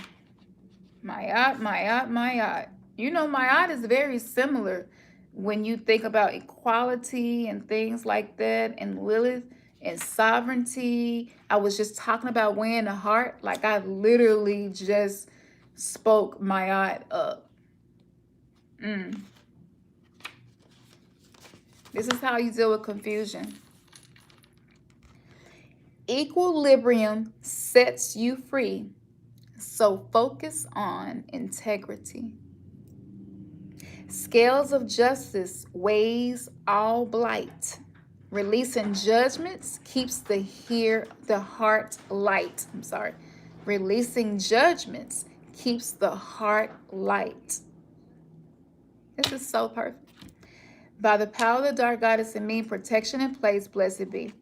My aunt. You know, my aunt is very similar when you think about equality and things like that, and Lilith and sovereignty. I was just talking about weighing the heart. Like, I literally just spoke my aunt up. This is how you deal with confusion. Equilibrium sets you free, so focus on integrity. Scales of justice weighs all blight. Releasing judgments keeps the heart light. I'm sorry. Releasing judgments keeps the heart light. This is so perfect. By the power of the dark goddess in me, protection and place, blessed be.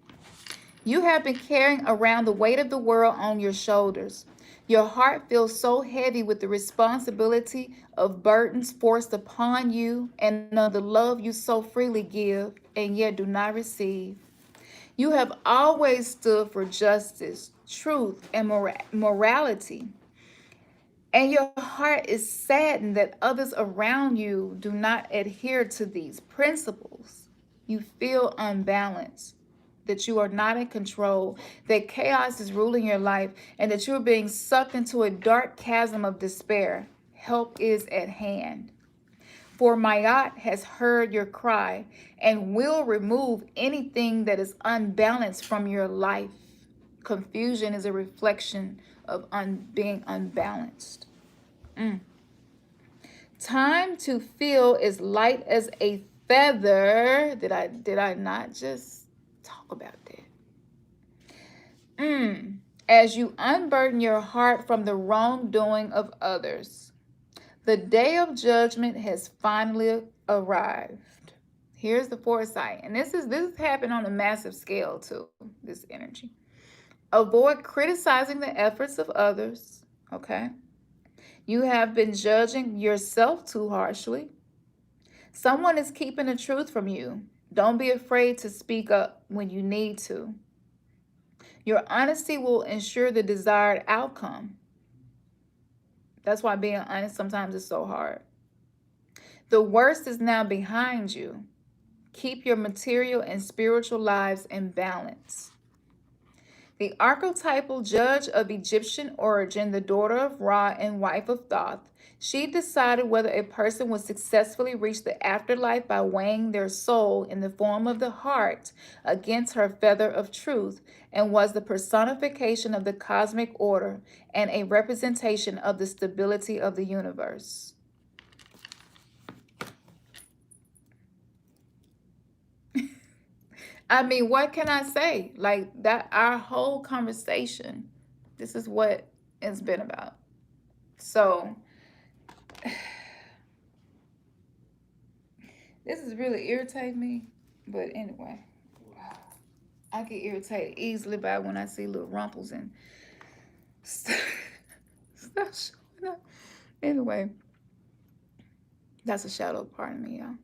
You have been carrying around the weight of the world on your shoulders. Your heart feels so heavy with the responsibility of burdens forced upon you and of the love you so freely give and yet do not receive. You have always stood for justice, truth, and morality. And your heart is saddened that others around you do not adhere to these principles. You feel unbalanced, that you are not in control, that chaos is ruling your life, and that you are being sucked into a dark chasm of despair. Help is at hand. For Mayat has heard your cry and will remove anything that is unbalanced from your life. Confusion is a reflection of being unbalanced. Time to feel as light as a feather. Did I not just talk about that? As you unburden your heart from the wrongdoing of others. The day of judgment has finally arrived. Here's the foresight. And this happened on a massive scale too, this energy. Avoid criticizing the efforts of others, okay? You have been judging yourself too harshly. Someone is keeping the truth from you. Don't be afraid to speak up when you need to. Your honesty will ensure the desired outcome. That's why being honest sometimes is so hard. The worst is now behind you. Keep your material and spiritual lives in balance. The archetypal judge of Egyptian origin, the daughter of Ra and wife of Thoth, she decided whether a person would successfully reach the afterlife by weighing their soul in the form of the heart against her feather of truth, and was the personification of the cosmic order and a representation of the stability of the universe. I mean, what can I say? Like that, our whole conversation, this is what it's been about. So, this is really irritating me. But anyway, I get irritated easily by when I see little rumples and stuff showing up. Anyway, That's a shadow part of me, y'all.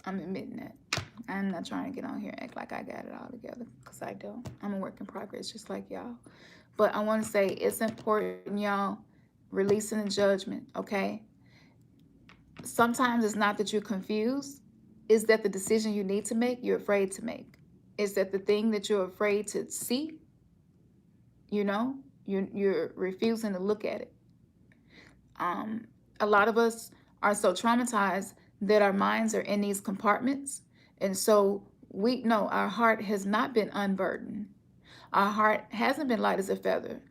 I'm admitting that. I'm not trying to get on here and act like I got it all together, because I don't. I'm a work in progress, just like y'all. But I want to say it's important, y'all, releasing the judgment, okay? Sometimes it's not that you're confused, it's that the decision you need to make, you're afraid to make. It's that the thing that you're afraid to see, you know, you're refusing to look at it. Um, a lot of us are so traumatized that our minds are in these compartments. And so we know our heart has not been unburdened. Our heart hasn't been light as a feather.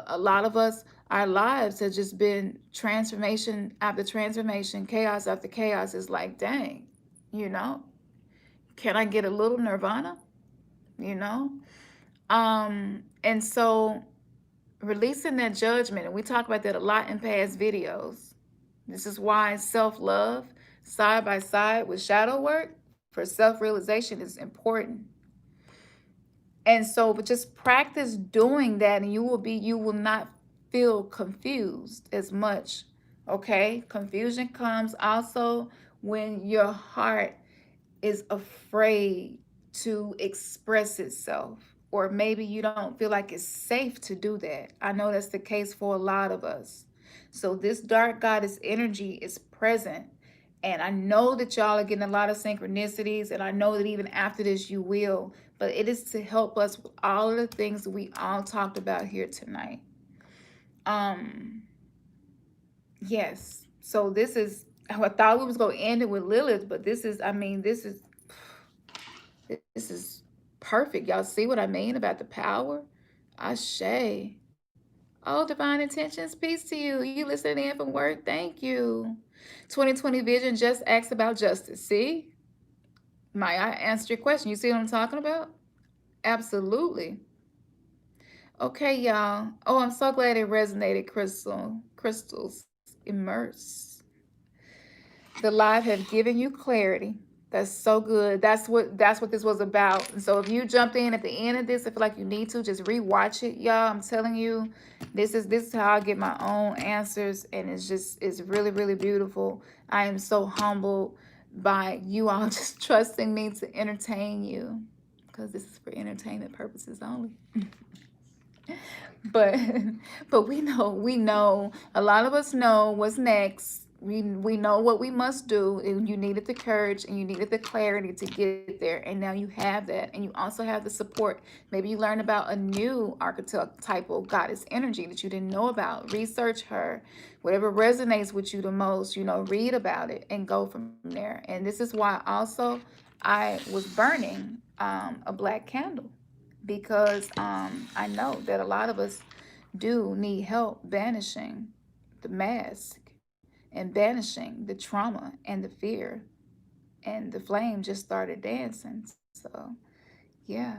A lot of us, our lives have just been transformation after transformation, chaos after chaos. Is like, dang, you know, can I get a little nirvana? You know? And so releasing that judgment, and we talk about that a lot in past videos. This is why self-love side by side with shadow work for self-realization is important. And so, but just practice doing that, and you will not feel confused as much. Okay? Confusion comes also when your heart is afraid to express itself, or maybe you don't feel like it's safe to do that. I know that's the case for a lot of us. So this dark goddess energy is present, and I know that y'all are getting a lot of synchronicities, and I know that even after this you will, but it is to help us with all of the things that we all talked about here tonight. um yes, so this is, I thought we was going to end it with Lilith, but this is, I mean, this is perfect. Y'all see what I mean about the power? Ashe. Oh, divine intentions, peace to you. You listening in from work? Thank you. 2020 vision just asked about justice. See? My I answered your question. You see what I'm talking about? Absolutely. Okay, y'all. Oh, I'm so glad it resonated, Crystal. Crystals immerse. The live have given you clarity. That's so good. That's what this was about. And so if you jumped in at the end of this, I feel like you need to just rewatch it, y'all. I'm telling you, this is how I get my own answers, and it's really, really beautiful. I am so humbled by you all just trusting me to entertain you, because this is for entertainment purposes only. but but we know a lot of us know what's next. We know what we must do, and you needed the courage and you needed the clarity to get there, and now you have that, and you also have the support. Maybe you learned about a new archetypal goddess energy that you didn't know about. Research her. Whatever resonates with you the most, read about it and go from there. And this is why also I was burning a black candle, because I know that a lot of us do need help banishing the mask and banishing the trauma and the fear. And the flame just started dancing. So, yeah,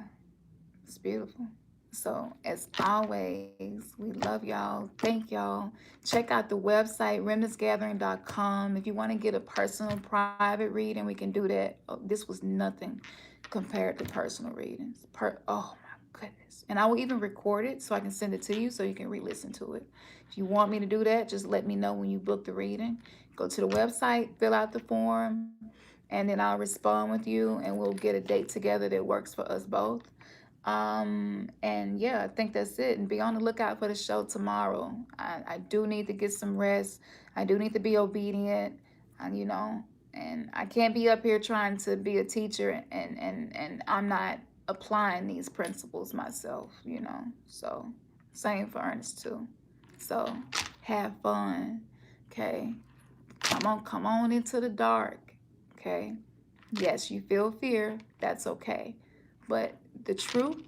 it's beautiful. So, as always, we love y'all. Thank y'all. Check out the website, remnantsgathering.com. If you want to get a personal private reading, we can do that. Oh, this was nothing compared to personal readings. Oh, my goodness. And I will even record it so I can send it to you so you can re-listen to it. If you want me to do that, just let me know when you book the reading. Go to the website, fill out the form, and then I'll respond with you, and we'll get a date together that works for us both. And yeah, I think that's it. And be on the lookout for the show tomorrow. I do need to get some rest. I do need to be obedient, and I can't be up here trying to be a teacher and I'm not applying these principles myself. So same for Ernest too. So have fun. Okay. Come on into the dark. Okay. Yes, you feel fear. That's okay. But the truth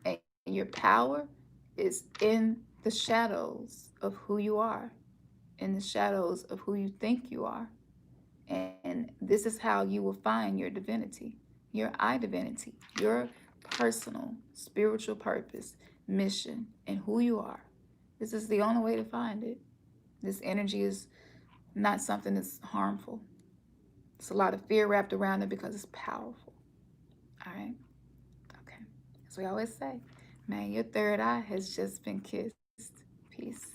and your power is in the shadows of who you are, in the shadows of who you think you are. And this is how you will find your divinity, your divinity, your personal spiritual purpose, mission, and who you are. This is the only way to find it. This energy is not something that's harmful. It's a lot of fear wrapped around it because it's powerful. All right? Okay. As we always say, man, your third eye has just been kissed. Peace.